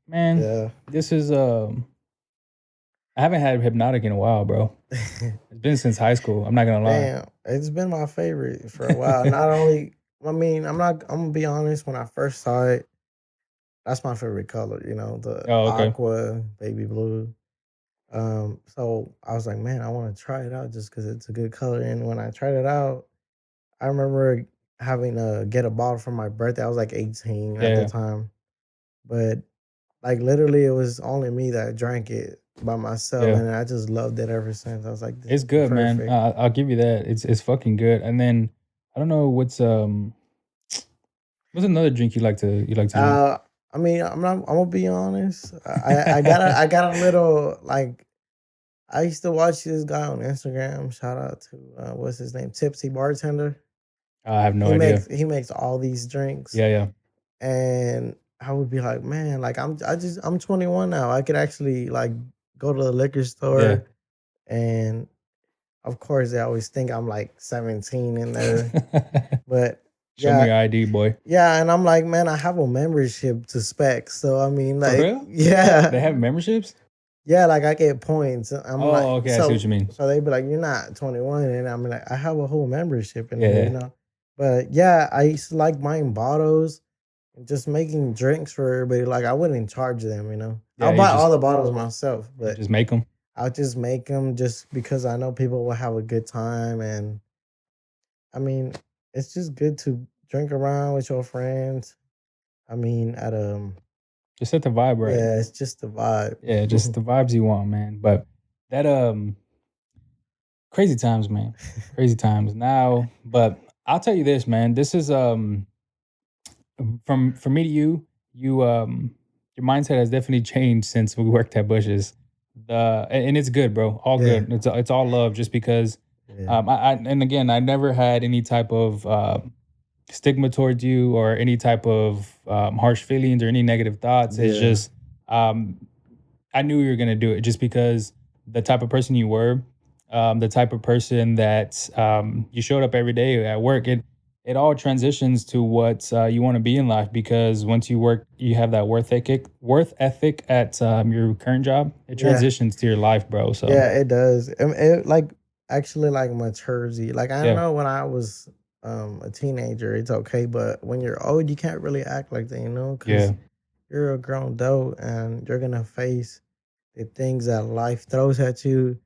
A: man,
B: yeah,
A: this is I haven't had Hypnotic in a while, bro. It's been since high school. I'm not gonna lie.
B: Damn, it's been my favorite for a while. Not only, I mean, I'm gonna be honest. When I first saw it, that's my favorite color. You know, the
A: Oh, okay.
B: aqua, baby blue. So I was like, man, I want to try it out just because it's a good color. And when I tried it out, I remember having to get a bottle for my birthday. I was like 18
A: Yeah,
B: at the
A: yeah,
B: time, but like literally, it was only me that drank it by myself,
A: yeah.
B: and I just loved it ever since. I was like, this
A: It's
B: is
A: good, man.
B: perfect.
A: I'll give you that. It's fucking good. And then I don't know what's another drink you like to drink?
B: Uh, I mean, I'm gonna be honest. I got a little like I used to watch this guy on Instagram. Shout out to what's his name, Tipsy Bartender.
A: I have no
B: He
A: idea.
B: makes all these drinks,
A: Yeah, yeah,
B: and I would be like, man, like I'm 21 now. I could actually like go to the liquor
A: yeah.
B: store, and of course they always think I'm like 17 in there, but
A: Show me
B: yeah,
A: your ID, boy.
B: yeah, and I'm like, man, I have a membership to spec. So I mean,
A: For
B: like,
A: real? They
B: yeah,
A: have memberships?
B: yeah, like I get points. I'm like,
A: Oh, okay. I see what you mean.
B: so they be like, you're not 21, and I'm like, I have a whole membership in
A: Yeah,
B: here, you
A: yeah,
B: know. But yeah, I used to like buying bottles and just making drinks for everybody. Like I wouldn't charge them, you know. I'll
A: yeah.
B: buy all the bottles myself,
A: You
B: but
A: just make them.
B: I'll just make them just because I know people will have a good time, and I mean, it's just good to drink around with your friends. I mean, at
A: Just set the vibe right.
B: yeah, it's just the vibe.
A: Yeah, just the vibes you want, man. But that crazy times, man. Crazy times now. But I'll tell you this, man. This is from me to you, your mindset has definitely changed since we worked at Bush's. And it's good, bro. All
B: Yeah,
A: good. It's all love. Just because,
B: yeah,
A: I and again, I never had any type of stigma towards you or any type of harsh feelings or any negative thoughts. It's
B: yeah,
A: just um, I knew you were gonna do it just because the type of person you were, the type of person that you showed up every day at work. It all transitions to what you want to be in life because once you work, you have that worth ethic at your current job. It
B: yeah.
A: transitions to your life, bro. So
B: Yeah, it does. It like actually like matures you. Like I
A: yeah,
B: know when I was a teenager, it's okay, but when you're old, you can't really act like that, you know,
A: yeah,
B: because you're a grown adult and you're gonna face the things that life throws at you,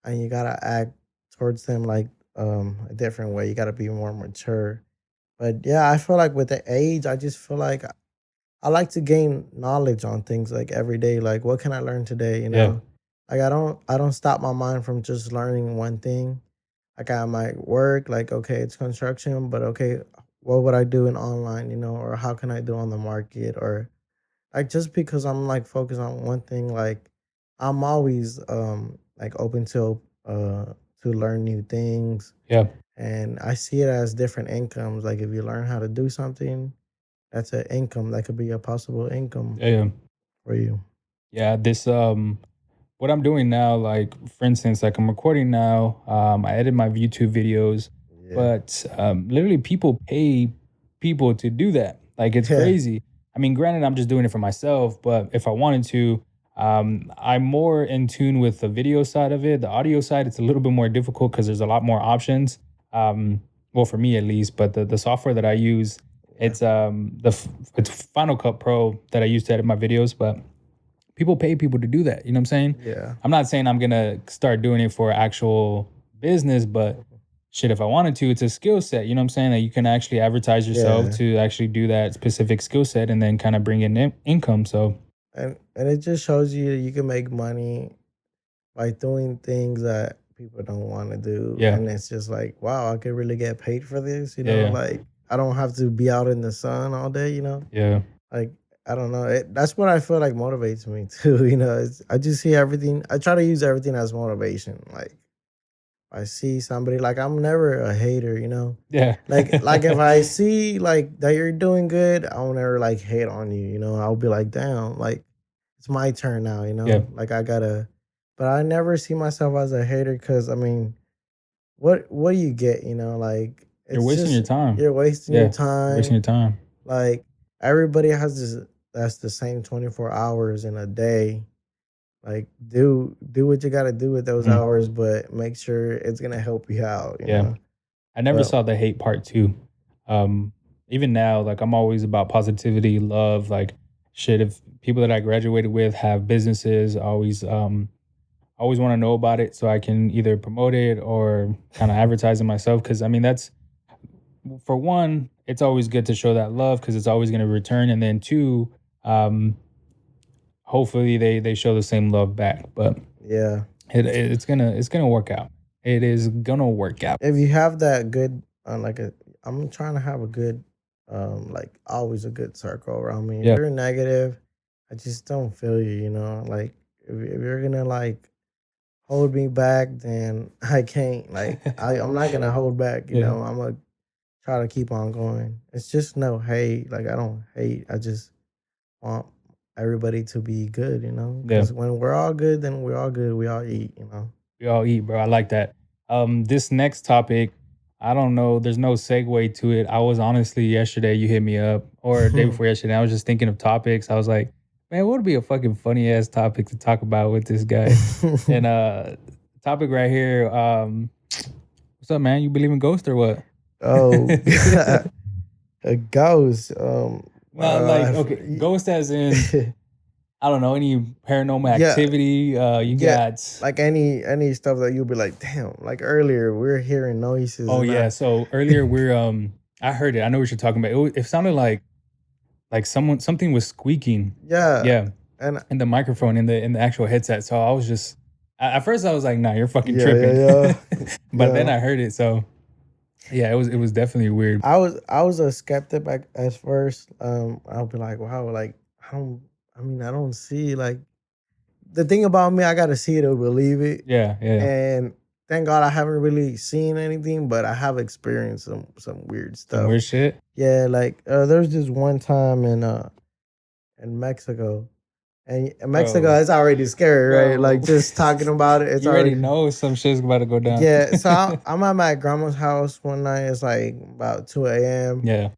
B: and you gotta act towards them like a different way. You gotta be more mature. But yeah, I feel like with the age, I just feel like I like to gain knowledge on things like every day. Like, what can I learn today? You
A: yeah,
B: know, like I don't stop my mind from just learning one thing. Like I might work, like okay, it's construction, but okay, what would I do in online? You know, or how can I do on the market? Or like just because I'm like focused on one thing, like I'm always like open to learn new things,
A: yeah,
B: and I see it as different incomes. Like if you learn how to do something, that's an income. That could be a possible income
A: yeah, yeah.
B: for you.
A: Yeah, this what I'm doing now, like for instance, like I'm recording now, I edit my YouTube videos,
B: Yeah.
A: but literally people pay people to do that. Like it's
B: Yeah.
A: crazy. I mean, granted, I'm just doing it for myself, but if I wanted to, I'm more in tune with the video side of it. The audio side, it's a little bit more difficult because there's a lot more options. Well, for me at least, but the software that I use,
B: Yeah.
A: it's Final Cut Pro that I use to edit my videos, but people pay people to do that. You know what I'm saying?
B: Yeah.
A: I'm not saying I'm gonna start doing it for actual business, but shit, if I wanted to, it's a skill set. You know what I'm saying? That you can actually advertise yourself
B: Yeah.
A: to actually do that specific skill set and then kind of bring in income. So
B: And it just shows you you can make money by doing things that people don't want to do.
A: yeah,
B: And it's just like, wow, I could really get paid for this, you
A: yeah,
B: know?
A: yeah,
B: Like I don't have to be out in the sun all day, you know?
A: yeah,
B: Like I don't know. That's what I feel like motivates me too, you know. I just see everything. I try to use everything as motivation. Like I see somebody like I'm never a hater, you know.
A: yeah,
B: Like if I see like that you're doing good, I'll never like hate on you, you know. I'll be like, damn, like it's my turn now, you
A: yeah.
B: know. Like I gotta, but I never see myself as a hater because I mean, what do you get, you know? Like
A: You're
B: it's
A: wasting
B: just
A: your time.
B: you're wasting your
A: Yeah, you're wasting
B: time.
A: your time.
B: Like everybody has this that's the same 24 hours in a day, Like do what you got to do with those
A: Mm,
B: hours, but make sure it's gonna help you out. You
A: yeah.
B: know.
A: I never
B: But
A: saw the hate part too. Um, Even now, like I'm always about positivity, love, like shit. If people that I graduated with have businesses, I always want to know about it so I can either promote it or kind of advertise it myself. Cause I mean, that's for one, it's always good to show that love because it's always going to return. And then two, um, hopefully they show the same love back. But
B: yeah,
A: it's gonna work out. It is gonna work out.
B: if you have that good, I'm trying to have a good, like always a good circle around me. If
A: Yeah.
B: you're negative, I just don't feel you. You know, like if you're gonna like hold me back, then I can't. Like I'm not gonna hold back. You
A: Yeah.
B: know, I'm gonna try to keep on going. It's just no hate. Like I don't hate. I just want everybody to be good. You know,
A: Yeah.
B: because when we're all good, then we're all good. We all eat. You know.
A: We all eat, bro. I like that. This next topic, I don't know. There's no segue to it. I was honestly yesterday. You hit me up, or the day before yesterday. I was just thinking of topics. I was like, man, what would be a fucking funny ass topic to talk about with this guy? And topic right here. What's up, man? You believe in ghosts or what?
B: Oh, a ghost.
A: No, like okay, ghost as in I don't know any paranormal
B: yeah,
A: activity. You
B: yeah.
A: got.
B: Like any stuff that you'll be like, damn. Like earlier, we are hearing noises
A: Oh
B: and
A: yeah.
B: I,
A: So earlier we're I heard it. I know what you're talking about. It sounded like something was squeaking.
B: yeah,
A: Yeah,
B: and
A: in the microphone in the actual headset. So I was just at first I was like, nah, you're fucking
B: yeah, yeah,
A: tripping.
B: yeah,
A: But then
B: yeah.
A: I heard it. So yeah, it was definitely weird.
B: I was a skeptic at first. I'll be like, wow, like I don't. I mean, I don't see like the thing about me. I gotta see it to believe it.
A: Yeah, yeah.
B: And thank God I haven't really seen anything, but I have experienced some weird
A: Some
B: stuff.
A: weird shit.
B: Yeah, like there was this one time in Mexico. And in Mexico,
A: Bro,
B: it's already scary, right?
A: bro.
B: Like just talking about it, it's
A: You already
B: already
A: know some shit's about to go down.
B: yeah. So I'm at my grandma's house one night. It's like about 2 a.m.
A: Yeah,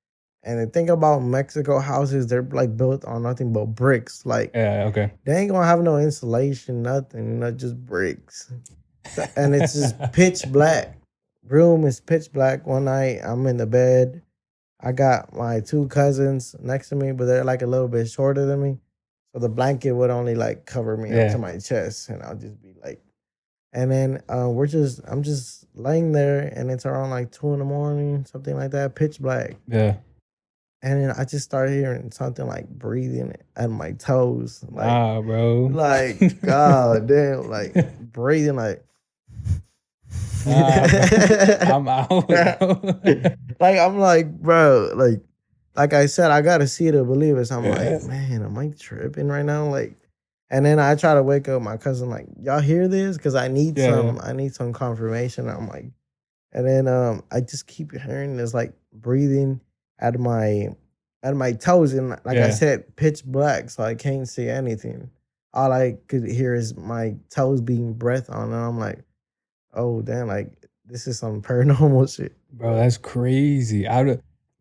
B: And the thing about Mexico houses, they're like built on nothing but bricks. Like
A: yeah, okay.
B: they ain't gonna have no insulation, nothing, just bricks. So, and it's just pitch black. Room is pitch black. One night I'm in the bed. I got my two cousins next to me, but they're like a little bit shorter than me. So the blanket would only like cover me up to
A: Yeah,
B: my chest, and I'll just be like, and then I'm just laying there, and it's around like 2 in the morning, something like that, pitch black.
A: yeah.
B: And then I just started hearing something like breathing at my toes,
A: Nah, bro.
B: God damn, like breathing like.
A: Nah, bro. I'm out, bro.
B: Like I'm like, bro, like I said, I gotta see it to believe it. So I'm
A: Yeah,
B: like, man, am I tripping right now? Like, and then I try to wake up my cousin, like, y'all hear this? Cause
A: yeah,
B: I need some confirmation. I'm like, and then I just keep hearing this like breathing at my toes, and like I
A: yeah.
B: said, pitch black, so I can't see anything. All I could hear is my toes being breath on, and I'm like, oh damn, like this is some paranormal shit.
A: Bro, that's crazy.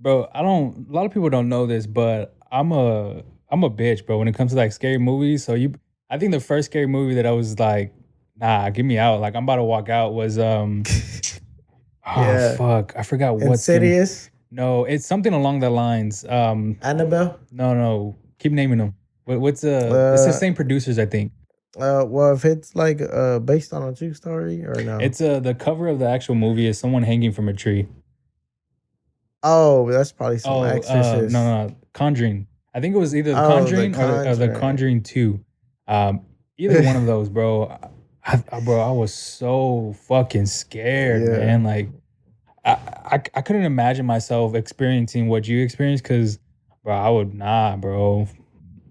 A: Bro, I don't. A lot of people don't know this, but I'm a bitch, bro. When it comes to like scary movies, I think the first scary movie that I was like, nah, get me out. Like I'm about to walk out was oh
B: Yeah.
A: fuck, I forgot what's the.
B: Insidious,
A: No, it's something along the lines.
B: Annabelle.
A: No, keep naming them. What's It's the
B: Uh,
A: same producers, I think.
B: well, if it's like based on a true story or no?
A: It's the cover of the actual movie is someone hanging from a tree.
B: Oh, that's probably some
A: Oh,
B: Exorcist.
A: no, Conjuring. I think it was either The
B: Oh, The
A: Conjuring or the
B: Conjuring.
A: Conjuring 2. Either one of those, bro. Bro, I was so fucking scared,
B: Yeah,
A: man. Like, I couldn't imagine myself experiencing what you experienced because, bro, I would nah, bro, not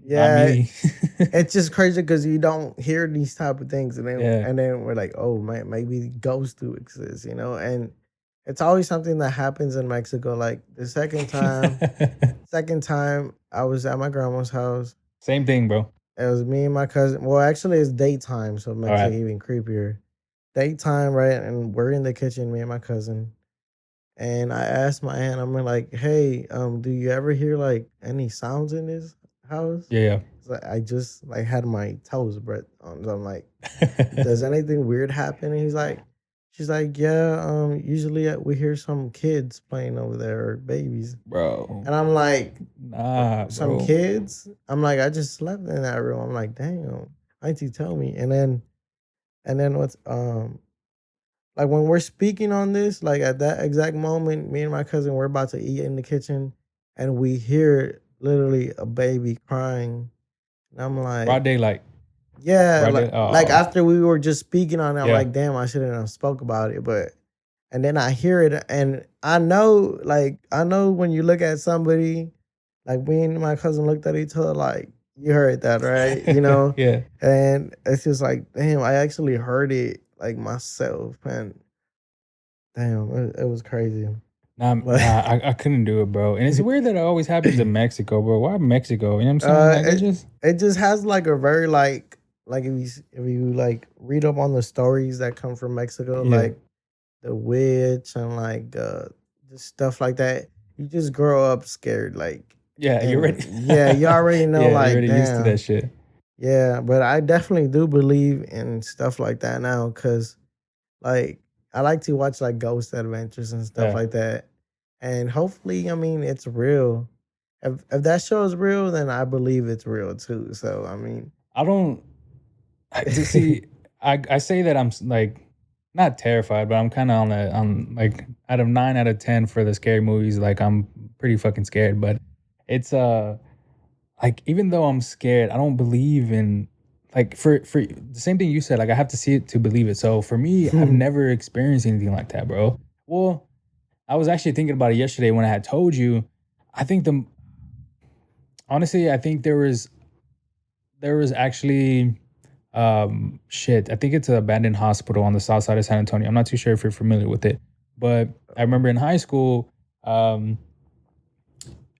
B: yeah.
A: me.
B: It's just crazy because you don't hear these type of things, and then
A: Yeah.
B: we're like, oh man, maybe ghosts do exist, And it's always something that happens in Mexico. Like the second time I was at my grandma's house.
A: Same thing, bro.
B: It was me and my cousin. Well, actually, it's daytime, so it
A: All
B: makes it
A: right.
B: even creepier. Daytime, right? And we're in the kitchen, me and my cousin. And I asked my aunt, I'm like, hey, do you ever hear like any sounds in this house?
A: Yeah, yeah.
B: So I just like had my toes bread on. So I'm like, does anything weird happen? And she's like, yeah. Usually we hear some kids playing over there, or babies.
A: Bro.
B: And I'm like,
A: Nah,
B: some
A: bro.
B: kids. I'm like, I just slept in that room. I'm like, damn. Why didn't you tell me? And then what's like when we're speaking on this, like at that exact moment, me and my cousin were about to eat in the kitchen, and we hear literally a baby crying. And I'm like,
A: Broad daylight.
B: yeah,
A: Broad
B: like
A: day.
B: like
A: Oh,
B: after we were just speaking on it, I'm
A: yeah.
B: like, damn, I shouldn't have spoke about it. But and then I hear it, and I know when you look at somebody, like me and my cousin looked at each other, like you heard that, right?
A: Yeah.
B: And it's just like, damn, I actually heard it like myself, and damn, it was crazy. But
A: I couldn't do it, bro. And it's weird that it always happens in Mexico, bro. Why Mexico? You know what I'm saying? Like it
B: it
A: just
B: it just has like a very like if you like read up on the stories that come from Mexico,
A: yeah.
B: like the witch and like just stuff like that, you just grow up scared, like,
A: Yeah, you're ready.
B: and yeah, you already know,
A: Yeah, you're
B: like,
A: already used to that
B: damn,
A: shit.
B: yeah. But I definitely do believe in stuff like that now, because like I like to watch like ghost adventures and stuff
A: Yeah.
B: like that, and hopefully, I mean, it's real. If that show is real, then I believe it's real too. So I mean,
A: I don't to see I say that like not terrified, but I'm kind of on like out of 9 out of 10 for the scary movies, like I'm pretty fucking scared, but it's like even though I'm scared, I don't believe in like for the same thing you said, like I have to see it to believe it. So for me, I've never experienced anything like that, bro. Well, I was actually thinking about it yesterday when I had told you. I think the honestly, I think there was actually shit. I think it's an abandoned hospital on the south side of San Antonio. I'm not too sure if you're familiar with it, but I remember in high school, um,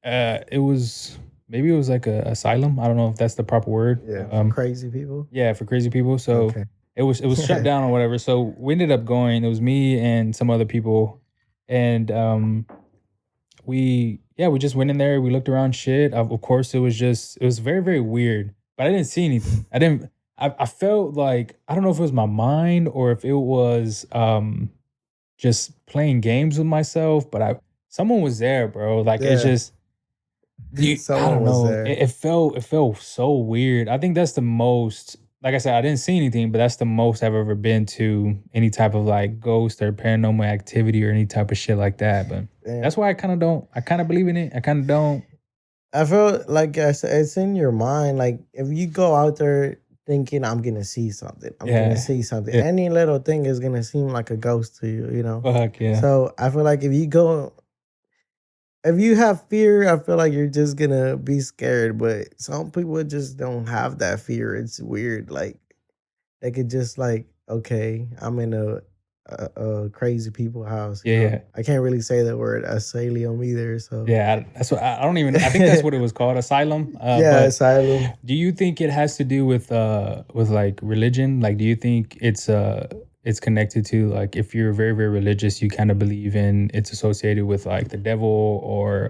A: it was maybe it was like a asylum. I don't know if that's the proper word.
B: yeah, for crazy people.
A: Yeah, for crazy people. So
B: Okay.
A: it was shut down or whatever. So we ended up going. It was me and some other people, and we just went in there. We looked around shit. Of course, it was very very weird. But I didn't see anything. I felt like I don't know if it was my mind or if it was just playing games with myself. But someone was there, bro. Like it's
B: Yeah,
A: just I
B: someone
A: don't
B: was
A: know.
B: there.
A: It felt so weird. I think that's the most. Like I said, I didn't see anything, but that's the most I've ever been to any type of like ghost or paranormal activity or any type of shit like that. But
B: Damn.
A: that's why I kind of don't. I kind of believe in it. I kind of don't.
B: I feel like I said, it's in your mind. Like if you go out there thinking I'm gonna see something, I'm gonna
A: Yeah.
B: see something.
A: Yeah.
B: Any little thing is gonna seem like a ghost to you.
A: Fuck yeah.
B: So I feel like if you have fear, I feel like you're just gonna be scared. But some people just don't have that fear. It's weird. Like they could just like, okay, I'm in a crazy people house.
A: Yeah. Yeah.
B: I can't really say the word asylum either. So
A: Yeah. That's what I don't even. I think that's what it was called, asylum.
B: yeah,
A: But
B: asylum.
A: do you think it has to do with like religion? Like, do you think it's connected to like if you're very very religious, you kind of believe in it's associated with like the devil or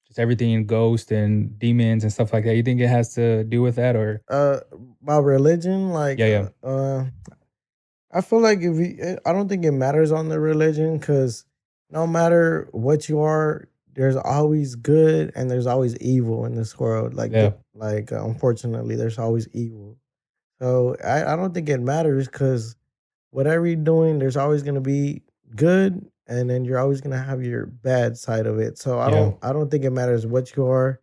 A: just everything in ghosts and demons and stuff like that? You think it has to do with that or
B: Uh, about religion, like
A: yeah yeah
B: I feel like I don't think it matters on the religion, because no matter what you are, there's always good and there's always evil in this world.
A: yeah
B: Unfortunately, there's always evil. So I don't think it matters, because whatever you're doing, there's always gonna be good, and then you're always gonna have your bad side of it. So I
A: yeah?
B: don't I don't think it matters what you are.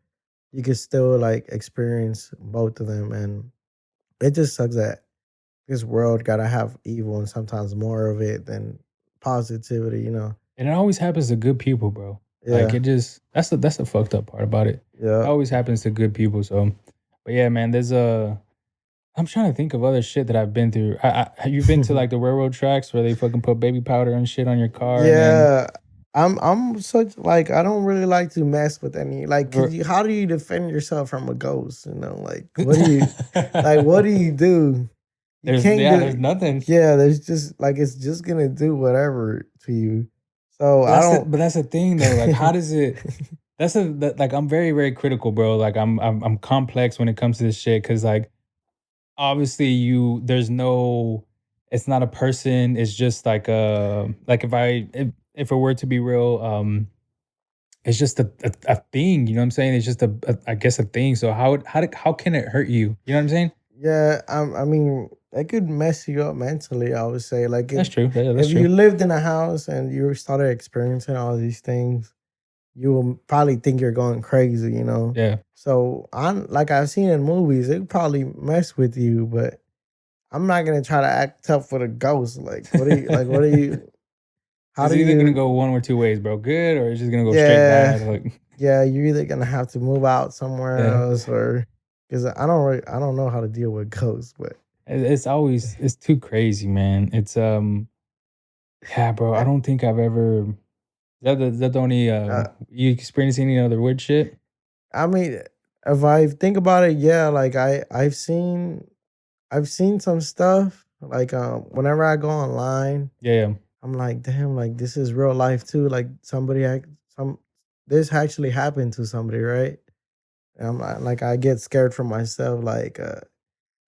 B: You can still like experience both of them, and it just sucks that this world gotta have evil and sometimes more of it than positivity.
A: And it always happens to good people, bro. Like
B: Yeah.
A: it just that's the fucked up part about it. It
B: Yeah.
A: always happens to good people. So, but yeah, man, there's a. I'm trying to think of other shit that I've been through. Have you been to like the railroad tracks where they fucking put baby powder and shit on your car and then
B: Yeah. I'm such like I don't really like to mess with any like
A: ver-
B: how do you defend yourself from a ghost? Like what do you do? You can't
A: there's
B: do
A: nothing.
B: yeah, there's just like it's just gonna do whatever to you. So I don't
A: But that's the thing though. Like, how does it? like I'm very very critical, bro. Like I'm complex when it comes to this shit because like obviously you there's no it's not a person. It's just like if it were to be real, it's just a thing. You know what I'm saying? It's just I guess a thing. So how can it hurt you? You know what I'm saying?
B: Yeah, I mean, it could mess you up mentally. I would say, like
A: That's true. Yeah, that's
B: if
A: true.
B: you lived in a house and you started experiencing all these things, you will probably think you're going crazy. You know.
A: Yeah.
B: So I'm like I've seen in movies, it probably mess with you, but I'm not gonna try to act tough with a ghost. Like, what do you like? What do you? How
A: It's
B: do
A: either gonna
B: you?
A: go one or two ways, bro. Good or it's just gonna go straight
B: Yeah,
A: bad. Like,
B: yeah. You're either gonna have to move out somewhere
A: yeah.
B: else, or because I don't know how to deal with ghosts, but
A: It's always it's too crazy, man. It's yeah, bro. I don't think I've ever is that the only
B: uh,
A: you experience any other weird shit?
B: I mean, if I think about it, yeah, like I've seen some stuff. Like whenever I go online,
A: Yeah, yeah.
B: I'm like, damn, like this is real life too. Like some this actually happened to somebody, right? And like I get scared for myself. Like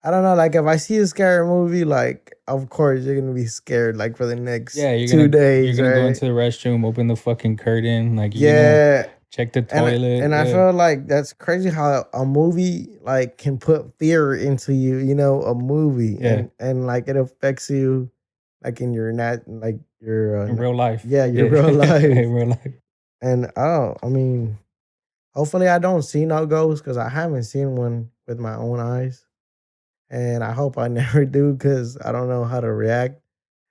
B: I don't know. Like if I see a scary movie, like of course you're gonna be scared. Like for the next
A: Yeah,
B: 2 days,
A: you're gonna go
B: right?
A: into the restroom, open the fucking curtain, like you're gonna
B: Yeah,
A: check the toilet.
B: and I
A: Yeah.
B: feel like that's crazy how a movie like can put fear into you, you know, a movie
A: Yeah.
B: and like it affects you like in your nat like your
A: In real life.
B: yeah, your
A: Yeah.
B: real
A: In
B: life.
A: real life.
B: And oh, I mean, hopefully I don't see no ghosts cuz I haven't seen one with my own eyes. And I hope I never do cuz I don't know how to react.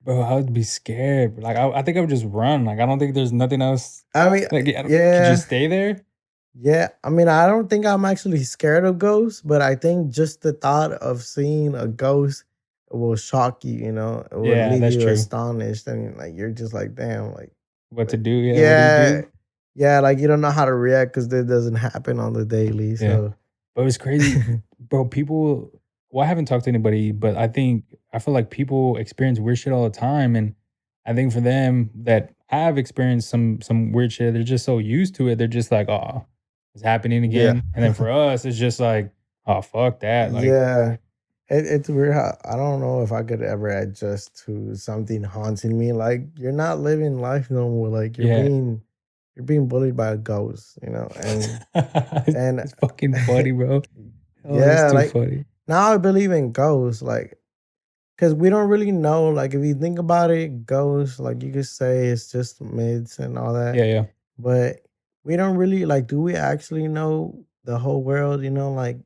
A: Bro, I would be scared. Like I think I would just run. Like I don't think there's nothing else.
B: I mean,
A: Like could you
B: yeah.
A: stay there?
B: Yeah, I mean, I don't think I'm actually scared of ghosts, but I think just the thought of seeing a ghost will shock you, you know, it will
A: Yeah,
B: leave
A: that's
B: you
A: true.
B: astonished and like you're just like, damn,
A: What to
B: like
A: do? Yeah, what do you
B: yeah,
A: do?
B: yeah, like you don't know how to react because that doesn't happen on the daily.
A: Yeah.
B: So
A: But it's crazy, bro. People, well, I haven't talked to anybody, but I feel like people experience weird shit all the time, and I think for them that have experienced some weird shit, they're just so used to it. They're just like, oh, it's happening
B: yeah,
A: again. And then for us, it's just like, oh, fuck that. Like,
B: yeah, it's weird how I don't know if I could ever adjust to something haunting me. Like you're not living life no more. Like
A: yeah,
B: you're being bullied by a ghost, you know, and
A: it's fucking funny, bro. Oh, that's
B: yeah,
A: too
B: like
A: funny.
B: now I believe in ghosts, like because we don't really know. Like if you think about it, ghosts, like you could say it's just myths and all that,
A: Yeah, yeah,
B: but we don't really like. Do we actually know the whole world? You know, like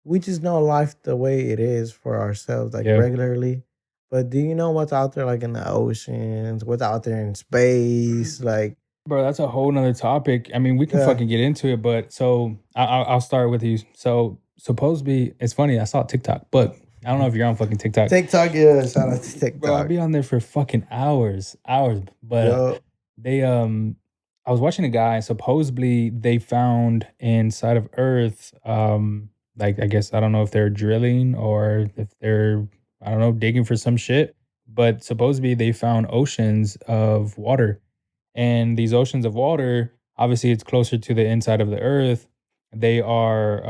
B: we just know life the way it is for ourselves, like
A: yeah.
B: regularly. But do you know what's out there, like in the oceans? What's out there in space? Like,
A: Bro, that's a whole nother topic. I mean, we can
B: yeah,
A: fucking get into it, but so I'll start with you. So supposedly, it's funny. I saw TikTok, but I don't know if you're on fucking TikTok,
B: TikTok, yeah. Shout out to
A: bro. I'll
B: TikTok.
A: be on there for fucking hours, hours. But
B: Yo,
A: they I was watching a guy. Supposedly, they found inside of Earth, like I guess I don't know if they're drilling or if they're I don't know digging for some shit, but supposedly they found oceans of water, and these oceans of water, obviously, it's closer to the inside of the Earth. They are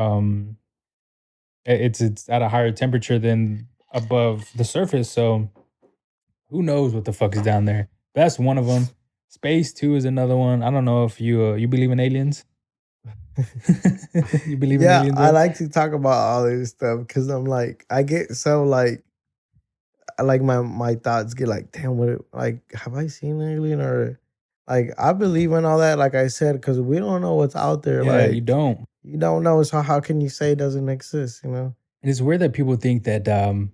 A: it's at a higher temperature than above the surface. So who knows what the fuck is down there? That's one of them. Space too is another one. I don't know if you believe in aliens. You believe in
B: yeah,
A: aliens,
B: I
A: bro?
B: like to talk about all this stuff because I'm like, I get so like, I like my thoughts get like, damn, what? Like, have I seen an alien or like I believe in all that? Like I said, because we don't know what's out there.
A: Yeah, you
B: Like
A: don't.
B: you don't know, so how can you say it doesn't exist? You know?
A: And it's weird that people think that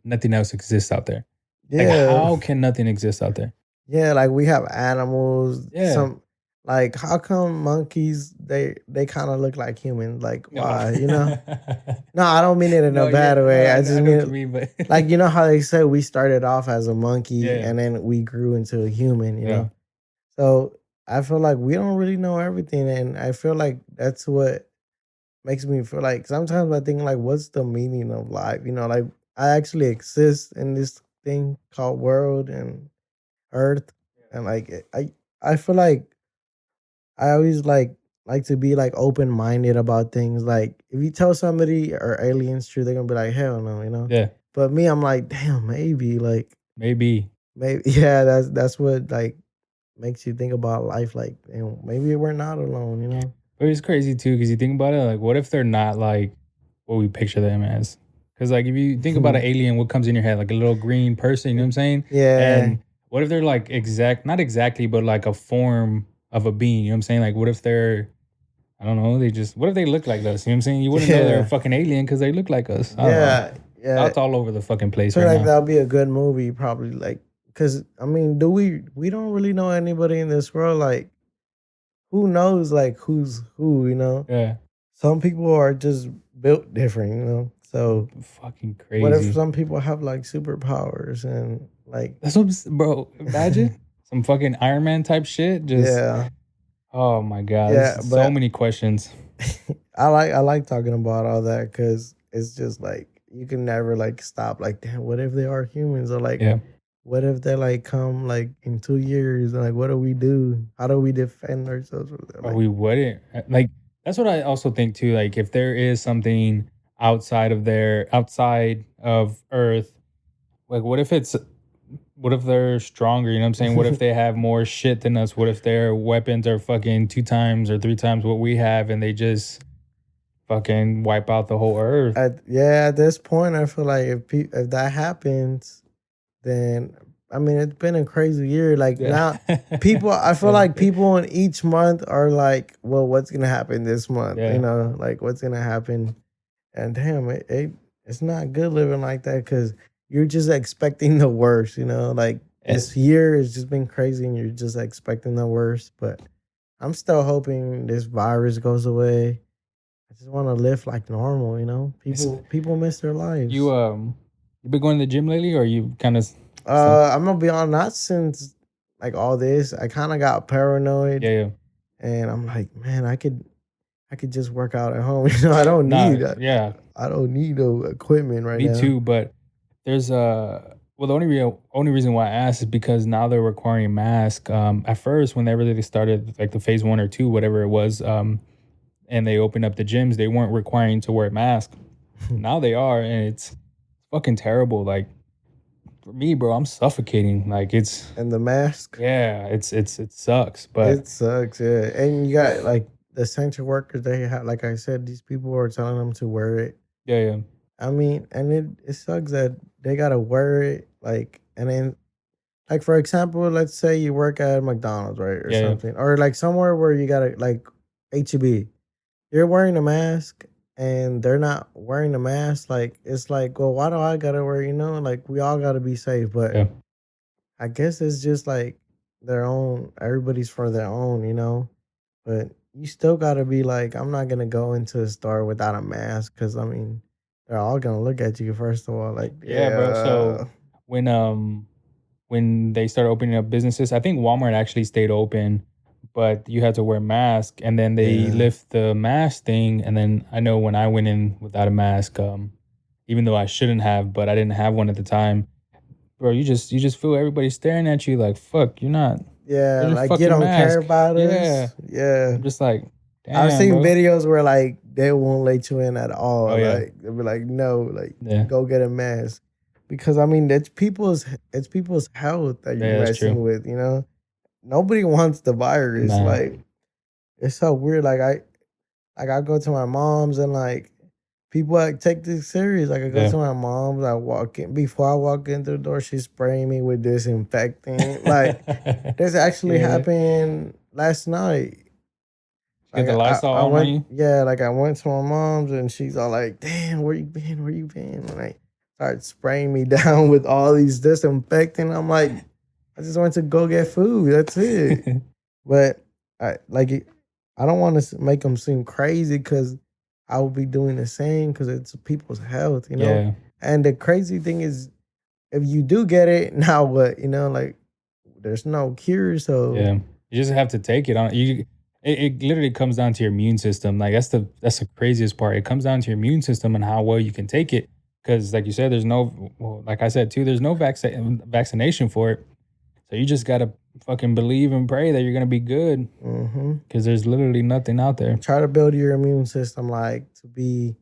A: nothing else exists out there. Like,
B: Yeah,
A: how can nothing exist out there?
B: yeah. Like we have animals.
A: Yeah.
B: Some like how come monkeys they kind of look like humans? Like
A: No.
B: why? You know? No, I don't mean it in a
A: No,
B: bad
A: yeah, no,
B: way. I
A: I
B: just
A: know what you
B: mean
A: mean, but
B: like you know how they say we started off as a monkey
A: yeah,
B: and then we grew into a human, you
A: yeah.
B: know? So I feel like we don't really know everything. And I feel like that's what makes me feel like sometimes I think like what's the meaning of life? You know, like I actually exist in this thing called world and earth. And like I feel like I always like like to be like open minded about things. Like if you tell somebody or aliens true, they're gonna be like, hell no, you know.
A: Yeah,
B: But me, I'm like, damn, maybe, like
A: maybe.
B: maybe, yeah. That's what like makes you think about life. Like, and maybe we're not alone, you know.
A: But it's crazy too because you think about it, like, what if they're not like what we picture them as? Because like if you think about an alien, what comes in your head? Like a little green person, you know what I'm saying?
B: Yeah.
A: And what if they're like not exactly, but like a form of a being, you know what I'm saying? Like what if they're, I don't know, what if they look like us? You know what I'm saying? You wouldn't know they're a
B: Yeah.
A: fucking alien because they look like us. I don't know.
B: Yeah. Yeah.
A: Thoughts all over the fucking
B: I
A: place
B: feel
A: right
B: like
A: now.
B: that would be a good movie, probably. Like, cause I mean, do we don't really know anybody in this world. Like, who knows? Like, who's who? You know,
A: Yeah.
B: some people are just built different. You know, so
A: Fucking
B: what if
A: crazy.
B: some people have like superpowers and like,
A: That's what, bro, imagine some fucking Iron Man type shit. Just,
B: yeah,
A: oh my God,
B: yeah.
A: there's so
B: But
A: many questions.
B: I like talking about all that because it's just like you can never like stop. Like, damn, what if they are humans? Or like,
A: Yeah.
B: what if they like come like in 2 years? And like, what do we do? How do we defend ourselves from them?
A: Or
B: Like,
A: we wouldn't. Like, that's what I also think too. Like, if there is something outside of Earth, like, what if they're stronger? You know what I'm saying? What if they have more shit than us? What if their weapons are fucking 2 times or 3 times what we have and they just fucking wipe out the whole Earth?
B: at this point, I feel like if that happens, then I mean it's been a crazy year. Like
A: Yeah.
B: now, people, I feel
A: Yeah.
B: like people in each month are like, well, what's gonna happen this month? You
A: Yeah.
B: know, like what's gonna happen? And damn, it's not good living like that because you're just expecting the worst. You know, like this year has just been crazy, and you're just expecting the worst. But I'm still hoping this virus goes away. I just want to live like normal, you know.
A: It's,
B: People miss their lives.
A: you been going to the gym lately or you kind of
B: I'm gonna be on not since like all this. I kind of got paranoid,
A: yeah, yeah.
B: and I'm like, man, I could just work out at home. You know, I don't
A: Nah,
B: need
A: yeah.
B: I don't need no equipment right
A: Me
B: now.
A: too, but there's well the only reason why I asked is because now they're requiring mask. At first, whenever they started like the phase 1 or 2, whatever it was, and they opened up the gyms, they weren't requiring to wear a mask. Now they are, and it's fucking terrible. Like for me, bro, I'm suffocating. Like it's
B: And the mask,
A: yeah, it sucks, but
B: it sucks. Yeah, and you got like the essential workers. They have, like I said, these people are telling them to wear it.
A: yeah, yeah,
B: I mean, and it sucks that they gotta wear it. Like, and then like for example, let's say you work at McDonald's, right, or
A: yeah, yeah,
B: something, or like somewhere where you gotta like HEB. You're wearing a mask and they're not wearing a mask. Like it's like, well, why do I gotta wear? You know, like we all gotta be safe. But
A: yeah.
B: I guess it's just like their own. Everybody's for their own, you know. But you still gotta be like, I'm not gonna go into a store without a mask because I mean, they're all gonna look at you first of all. Like,
A: Yeah, bro.
B: yeah.
A: So when when they started opening up businesses, I think Walmart actually stayed open, but you had to wear a mask. And then they
B: Yeah.
A: lift the mask thing. And then I know when I went in without a mask, even though I shouldn't have, but I didn't have one at the time, bro. You just feel everybody staring at you like, fuck, you're not.
B: Yeah,
A: There's your
B: like you
A: fucking
B: don't care
A: mask.
B: about
A: Yeah.
B: us. Yeah.
A: I'm just like,
B: I've
A: damn,
B: seen
A: bro.
B: videos where like they won't let you in at
A: Oh
B: all.
A: yeah,
B: Like they'll be like, no, like
A: yeah,
B: go get a mask. Because I mean it's people's health that you're
A: yeah. That's true.
B: messing with, you know? Nobody wants the virus.
A: Nah.
B: Like it's so weird. Like I go to my mom's and like people like take this serious. Like I go
A: Yeah.
B: to my mom's, I walk in before I walk in through the door, she's spraying me with disinfectant. Like this actually
A: Yeah.
B: happened last night.
A: Get
B: Like
A: the Lysol
B: I
A: arm on
B: went,
A: you.
B: yeah, like I went to my mom's and she's all like, "Damn, where you been? Where you been?" And I started spraying me down with all these disinfectant. I'm like, I just went to go get food. That's it. But I don't want to make them seem crazy because I will be doing the same because it's people's health, you know.
A: Yeah.
B: And the crazy thing is, if you do get it, now what? You know, like there's no cure, so
A: Yeah. You just have to take it on you. It literally comes down to your immune system. Like that's the craziest part. It comes down to your immune system and how well you can take it. Because like you said, there's no, well, like I said too, there's no vaccination for it. So you just gotta fucking believe and pray that you're gonna be good
B: Mm-hmm.
A: because there's literally nothing out there.
B: Try to build your immune system like to be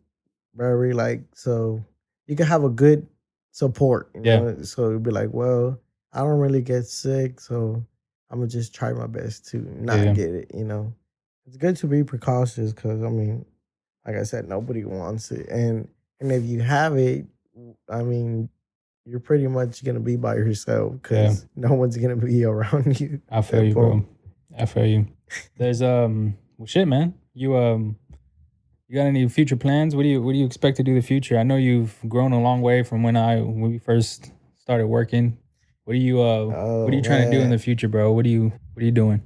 B: very like so you can have a good support, you
A: Yeah,
B: know. So it'd be like, well, I don't really get sick, so I'm gonna just try my best to not
A: yeah,
B: get it, you know. It's good to be precautious because I mean, like I said, nobody wants it. And if you have it, I mean, you're pretty much gonna be by yourself
A: yeah.
B: because no one's gonna be around you
A: I
B: at
A: feel
B: that
A: you,
B: point.
A: bro. I feel you. There's well, shit, man. You got any future plans? What do you expect to do in the future? I know you've grown a long way from when we first started working. What are
B: Oh
A: you trying to do in the
B: man,
A: future, bro? What are you doing?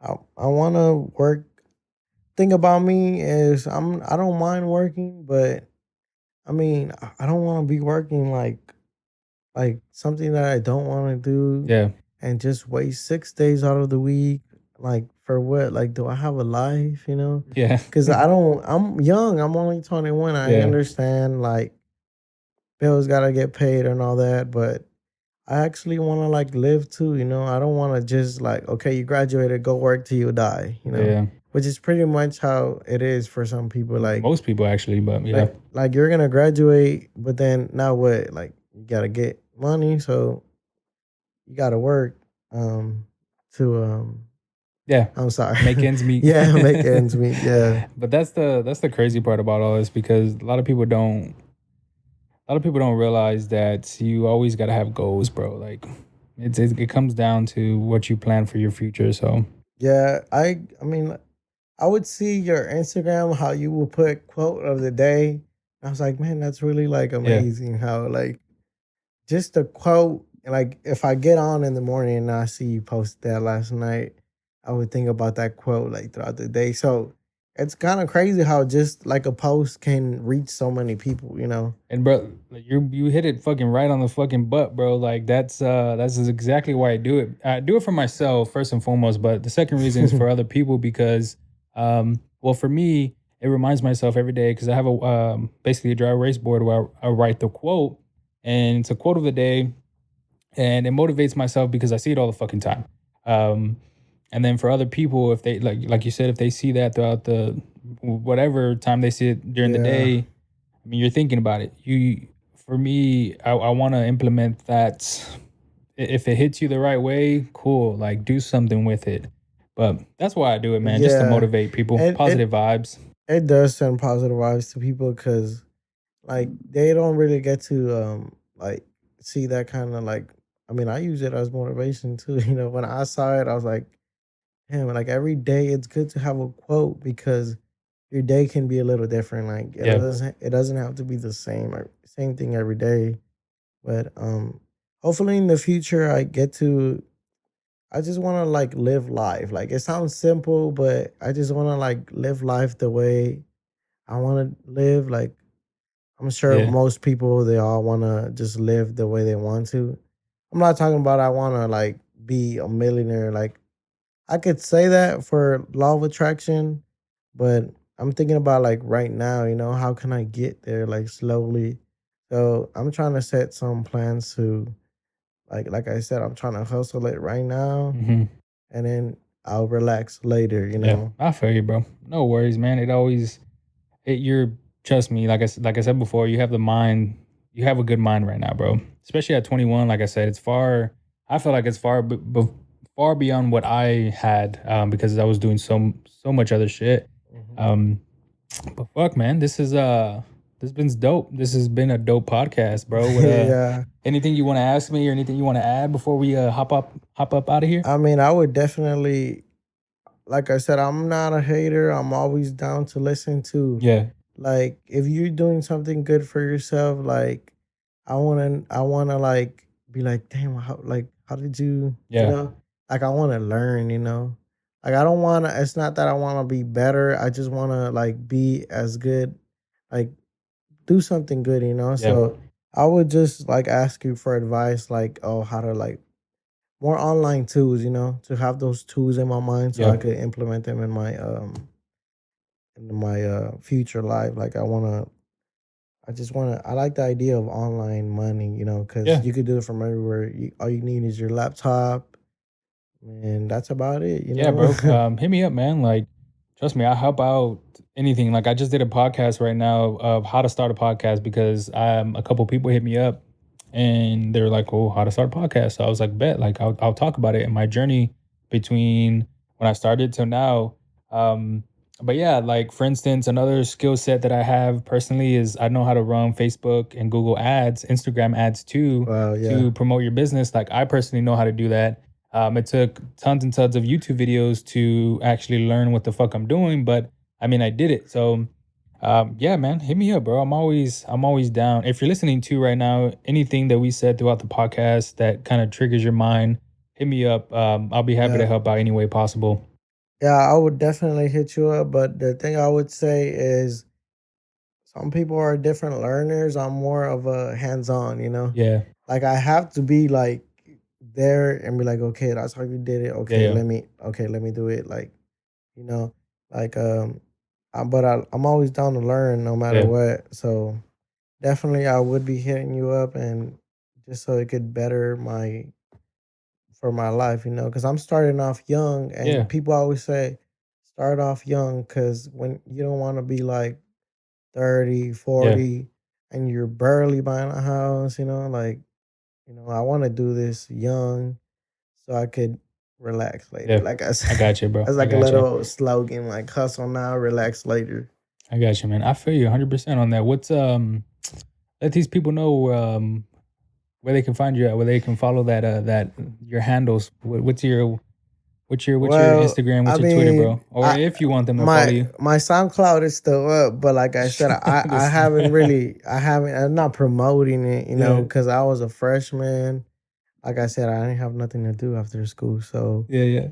B: I want to work. Thing about me is I don't mind working, but I mean I don't want to be working like something that I don't want to do
A: Yeah,
B: and just waste 6 days out of the week. Like for what? Like do I have a life? You know?
A: yeah,
B: Because I don't. I'm young. I'm only 21. I
A: yeah.
B: understand like bills gotta get paid and all that, but I actually want to like live too, you know. I don't want to just like, okay, you graduated, go work till you die, you know,
A: Yeah.
B: which is pretty much how it is for some people.
A: Most people actually, but yeah,
B: Like you're gonna graduate, but then now what? Like you gotta get money, so you gotta work to
A: yeah.
B: I'm sorry,
A: Make ends meet.
B: yeah, make ends meet. Yeah,
A: But that's the crazy part about all this because a lot of people don't realize that you always got to have goals, bro. Like it comes down to what you plan for your future. So
B: yeah. I mean, I would see your Instagram how you will put quote of the day. I was like, man, that's really like
A: yeah,
B: amazing how like just a quote, like if I get on in the morning and I see you post that last night, I would think about that quote like throughout the day. So it's kind of crazy how just like a post can reach so many people, you know?
A: and bro, like you hit it fucking right on the fucking butt, bro. Like that's exactly why I do it. I do it for myself first and foremost, but the second reason is for other people because, well, for me, it reminds myself every day because I have a basically a dry erase board where I write the quote, and it's a quote of the day, and it motivates myself because I see it all the fucking time. Um, and then for other people, if they like you said, if they see that throughout the whatever time they see it during the
B: Yeah.
A: day, I mean, you're thinking about it. For me, I want to implement that. If it hits you the right way, cool. Like do something with it. But that's why I do it, man, just to
B: Yeah.
A: motivate people.
B: It it
A: Positive vibes.
B: it does send positive vibes to people because like they don't really get to like see that kind of like I mean, I use it as motivation too. You know, when I saw it, I was like, damn, like every day it's good to have a quote because your day can be a little different. Like
A: Yeah,
B: it doesn't have to be the same or same thing every day. But hopefully in the future I get to I just want to like live life. Like it sounds simple, but I just want to like live life the way I want to live. Like I'm sure
A: yeah,
B: most people they all want to just live the way they want to. I'm not talking about I want to like be a millionaire. Like I could say that for law of attraction, but I'm thinking about like right now, you know, how can I get there like slowly? So I'm trying to set some plans to like I said, I'm trying to hustle it right now
A: hmm,
B: and then I'll relax later, you
A: yeah.
B: know.
A: I feel you, bro. No worries, man. You're trust me. Like I said before, you have the mind. You have a good mind right now, bro. Especially at 21. Like I said, it's far. I feel like it's far beyond what I had because I was doing so much other shit.
B: Mhm.
A: Um, but fuck, man, this has been dope. This has been a dope podcast, bro. What
B: Yeah.
A: anything you want to ask me or anything you want to add before we hop up out of here?
B: I mean, I would definitely like I said, I'm not a hater. I'm always down to listen to
A: Yeah,
B: like if you're doing something good for yourself, like I wanna like be like, damn, how did you
A: yeah,
B: know? Like I wanna learn, you know? Like I don't wanna it's not that I wanna be better. I just wanna like be as good, like do something good, you know?
A: yeah,
B: So I would just like ask you for advice, like, oh, how to like more online tools, you know, to have those tools in my mind so
A: yeah,
B: I could implement them in my future life. Like I just wanna I like the idea of online money, you know, because
A: yeah,
B: you could do it from everywhere. All you need is your laptop and that's about it, you
A: Yeah,
B: know?
A: bro. Hit me up, man. Like, trust me, I help out anything. Like, I just did a podcast right now of how to start a podcast because a couple people hit me up and they're like, "Oh, how to start a podcast?" So I was like, "Bet." Like, I'll talk about it in my journey between when I started till now. Um, but yeah, like for instance, another skill set that I have personally is I know how to run Facebook and Google ads, Instagram ads too,
B: Wow, yeah.
A: to promote your business. Like, I personally know how to do that. It took tons and tons of YouTube videos to actually learn what the fuck I'm doing, but I mean, I did it. So, yeah, man, hit me up, bro. I'm always down. If you're listening to right now, anything that we said throughout the podcast that kind of triggers your mind, hit me up. I'll be happy to
B: Yeah.
A: help out any way possible.
B: Yeah, I would definitely hit you up, but the thing I would say is some people are different learners. I'm more of a hands-on, you know?
A: Yeah,
B: Like I have to be like there and be like, okay, that's how you did it.
A: yeah,
B: Okay,
A: yeah,
B: let me do it. Like, you know, like I'm always down to learn no matter
A: yeah,
B: what. So definitely I would be hitting you up and just so it could better my for my life, you know, because I'm starting off young and
A: yeah,
B: people always say start off young because when you don't want to be like 30,
A: yeah,
B: 40, and you're barely buying a house, like, I want to do this young so I could relax later.
A: yeah.
B: Like I
A: I
B: said,
A: got you, bro.
B: that's
A: I
B: like a
A: got you.
B: little slogan, like hustle now, relax later.
A: I got you, man. I feel you 100% on that. Let these people know where they can find you at, where they can follow that your handles. What's your
B: Well,
A: Instagram?
B: I
A: What's your Twitter,
B: mean,
A: bro? Or if you want them to follow
B: my
A: you.
B: my SoundCloud is still up, but like I said, I
A: This-
B: haven't really, I'm not promoting it,
A: yeah,
B: because I was a freshman. Like I said, I didn't have nothing to do after school, so
A: yeah, yeah,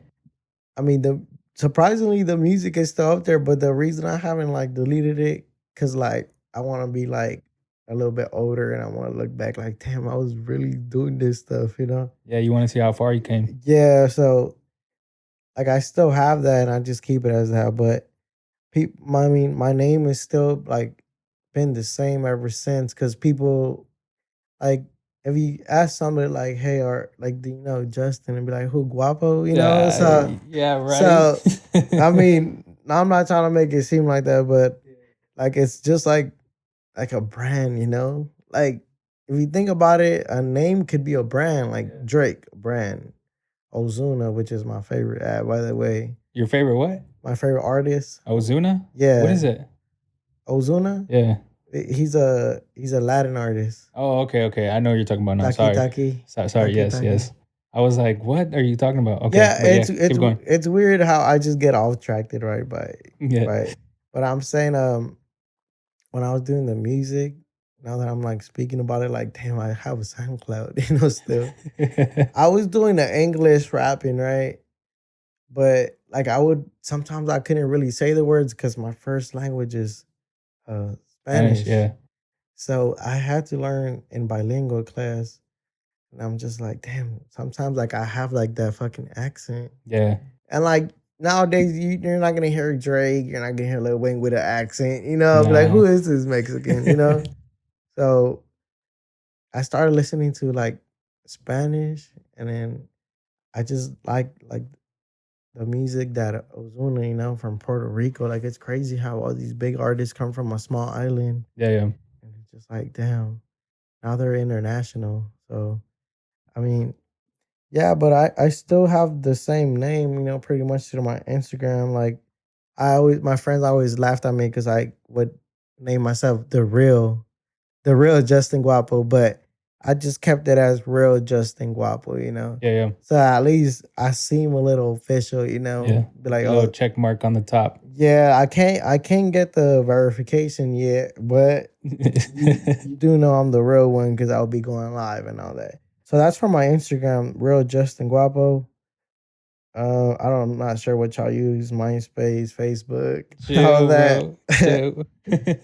B: I mean, the surprisingly the music is still up there, but the reason I haven't like deleted it, cause like I want to be like a little bit older, and I want to look back like, damn, I was really doing this stuff.
A: yeah. You want to see how far you came?
B: Yeah, so like I still have that, and I just keep it as that. But people, I mean, my name is still like been the same ever since, cause people like if you ask somebody like, hey, or like, do you know Justin, and be like, who Guapo, so.
A: Yeah, yeah, right.
B: So, I mean, I'm not trying to make it seem like that, but like it's just like a brand, Like if you think about it, a name could be a brand, like Drake, a brand. Ozuna, which is my favorite ad, by the way.
A: Your favorite what?
B: My favorite artist.
A: Ozuna? What is
B: Yeah.
A: it?
B: Ozuna.
A: Yeah.
B: He's a Latin artist.
A: Oh, okay, okay. I know what you're talking about now.
B: Taki
A: Sorry.
B: Taki.
A: Sorry.
B: Taki
A: Yes,
B: Taki.
A: yes. I was like, what are you talking about? Okay,
B: Yeah,
A: but yeah,
B: it's
A: keep
B: it's
A: going.
B: it's weird how I just get off tracked right
A: Yeah.
B: by but I'm saying when I was doing the music, now that I'm like speaking about it, like damn, I have a SoundCloud, still. I was doing the English rapping, right? But like I would sometimes I couldn't really say the words because my first language is
A: Spanish,
B: Spanish.
A: yeah.
B: So I had to learn in bilingual class. And I'm just like, damn, sometimes like I have like that fucking accent.
A: Yeah.
B: And like nowadays, you're not gonna hear Drake, you're not gonna hear Lil Wayne with an accent, Be like,
A: Nah.
B: who is this Mexican, So I started listening to like Spanish, and then I just like the music that Ozuna, from Puerto Rico. Like it's crazy how all these big artists come from a small island,
A: Yeah, yeah.
B: and it's just like, damn, now they're international. So I mean, yeah, but I still have the same name, pretty much to my Instagram. Like my friends always laughed at me because I would name myself the real Justin Guapo, but I just kept it as real Justin Guapo.
A: Yeah, yeah.
B: So at least I seem a little official,
A: Yeah.
B: Be like,
A: A little
B: oh
A: check mark on the top.
B: yeah, I can't get the verification yet, but you do know I'm the real one because I'll be going live and all that. So that's for my Instagram, real Justin Guapo. I'm not sure what y'all use, MySpace, Facebook, all
A: Chill,
B: that.
A: bro.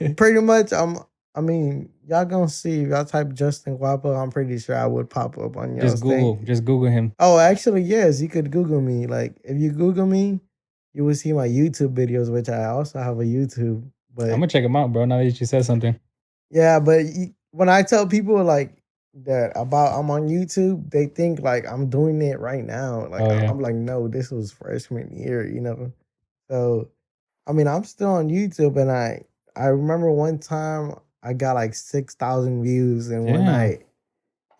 A: Chill.
B: Pretty much, I mean, y'all gonna see if y'all type Justin Guapo. I'm pretty sure I would pop up on y'all's thing.
A: Just Google him.
B: Oh, actually, yes, you could Google me. Like, if you Google me, you will see my YouTube videos, which I also have a YouTube.
A: I'm
B: But
A: gonna check him out, bro. Now that you said something.
B: yeah, but when I tell people like that about I'm on YouTube, they think like I'm doing it right now. Like
A: Oh yeah.
B: I'm like, no, this was freshman year, you know. So I mean, I'm still on YouTube, and I remember one time I got like 6,000 views in one
A: Damn.
B: night.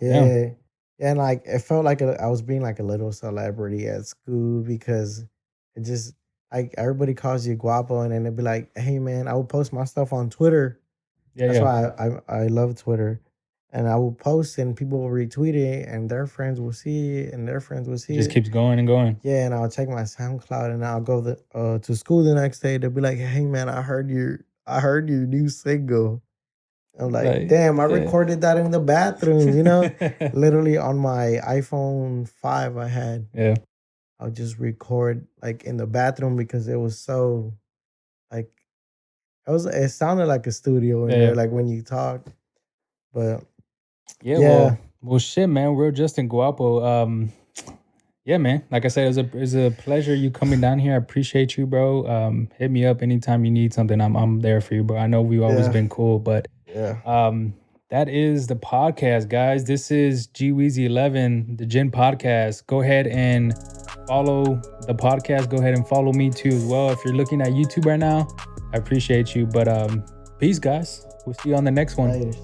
A: Damn.
B: Yeah, and like it felt like I was being like a little celebrity at school because it just like everybody calls you guapo, and then they'd be like, "Hey man," I would post my stuff on Twitter.
A: Yeah,
B: That's
A: yeah.
B: why I love Twitter. And I will post and people will retweet it and their friends will see it and their friends will
A: It
B: see
A: just
B: it.
A: keeps going and going.
B: Yeah, and I'll check my SoundCloud and I'll go to school the next day. They'll be like, "Hey man, I heard your new single." I'm like,
A: Like,
B: "Damn, I
A: yeah.
B: recorded that in the bathroom," you know? Literally on my iPhone 5 I had.
A: Yeah.
B: I'll just record like in the bathroom because it was so like it sounded like a studio in
A: Yeah,
B: there
A: yeah.
B: like when you talk. But
A: Yeah,
B: yeah,
A: well, shit, man. Real Justin Guapo. Yeah, man. Like I said, it's a pleasure you coming down here. I appreciate you, bro. Hit me up anytime you need something. I'm there for you, bro. I know we've always
B: yeah,
A: been cool, but
B: yeah.
A: um, that is the podcast, guys. This is G Weezy 11, the Ginn podcast. Go ahead and follow the podcast. Go ahead and follow me too as well. If you're looking at YouTube right now, I appreciate you. But peace, guys. We'll see you on the next one.
B: Later.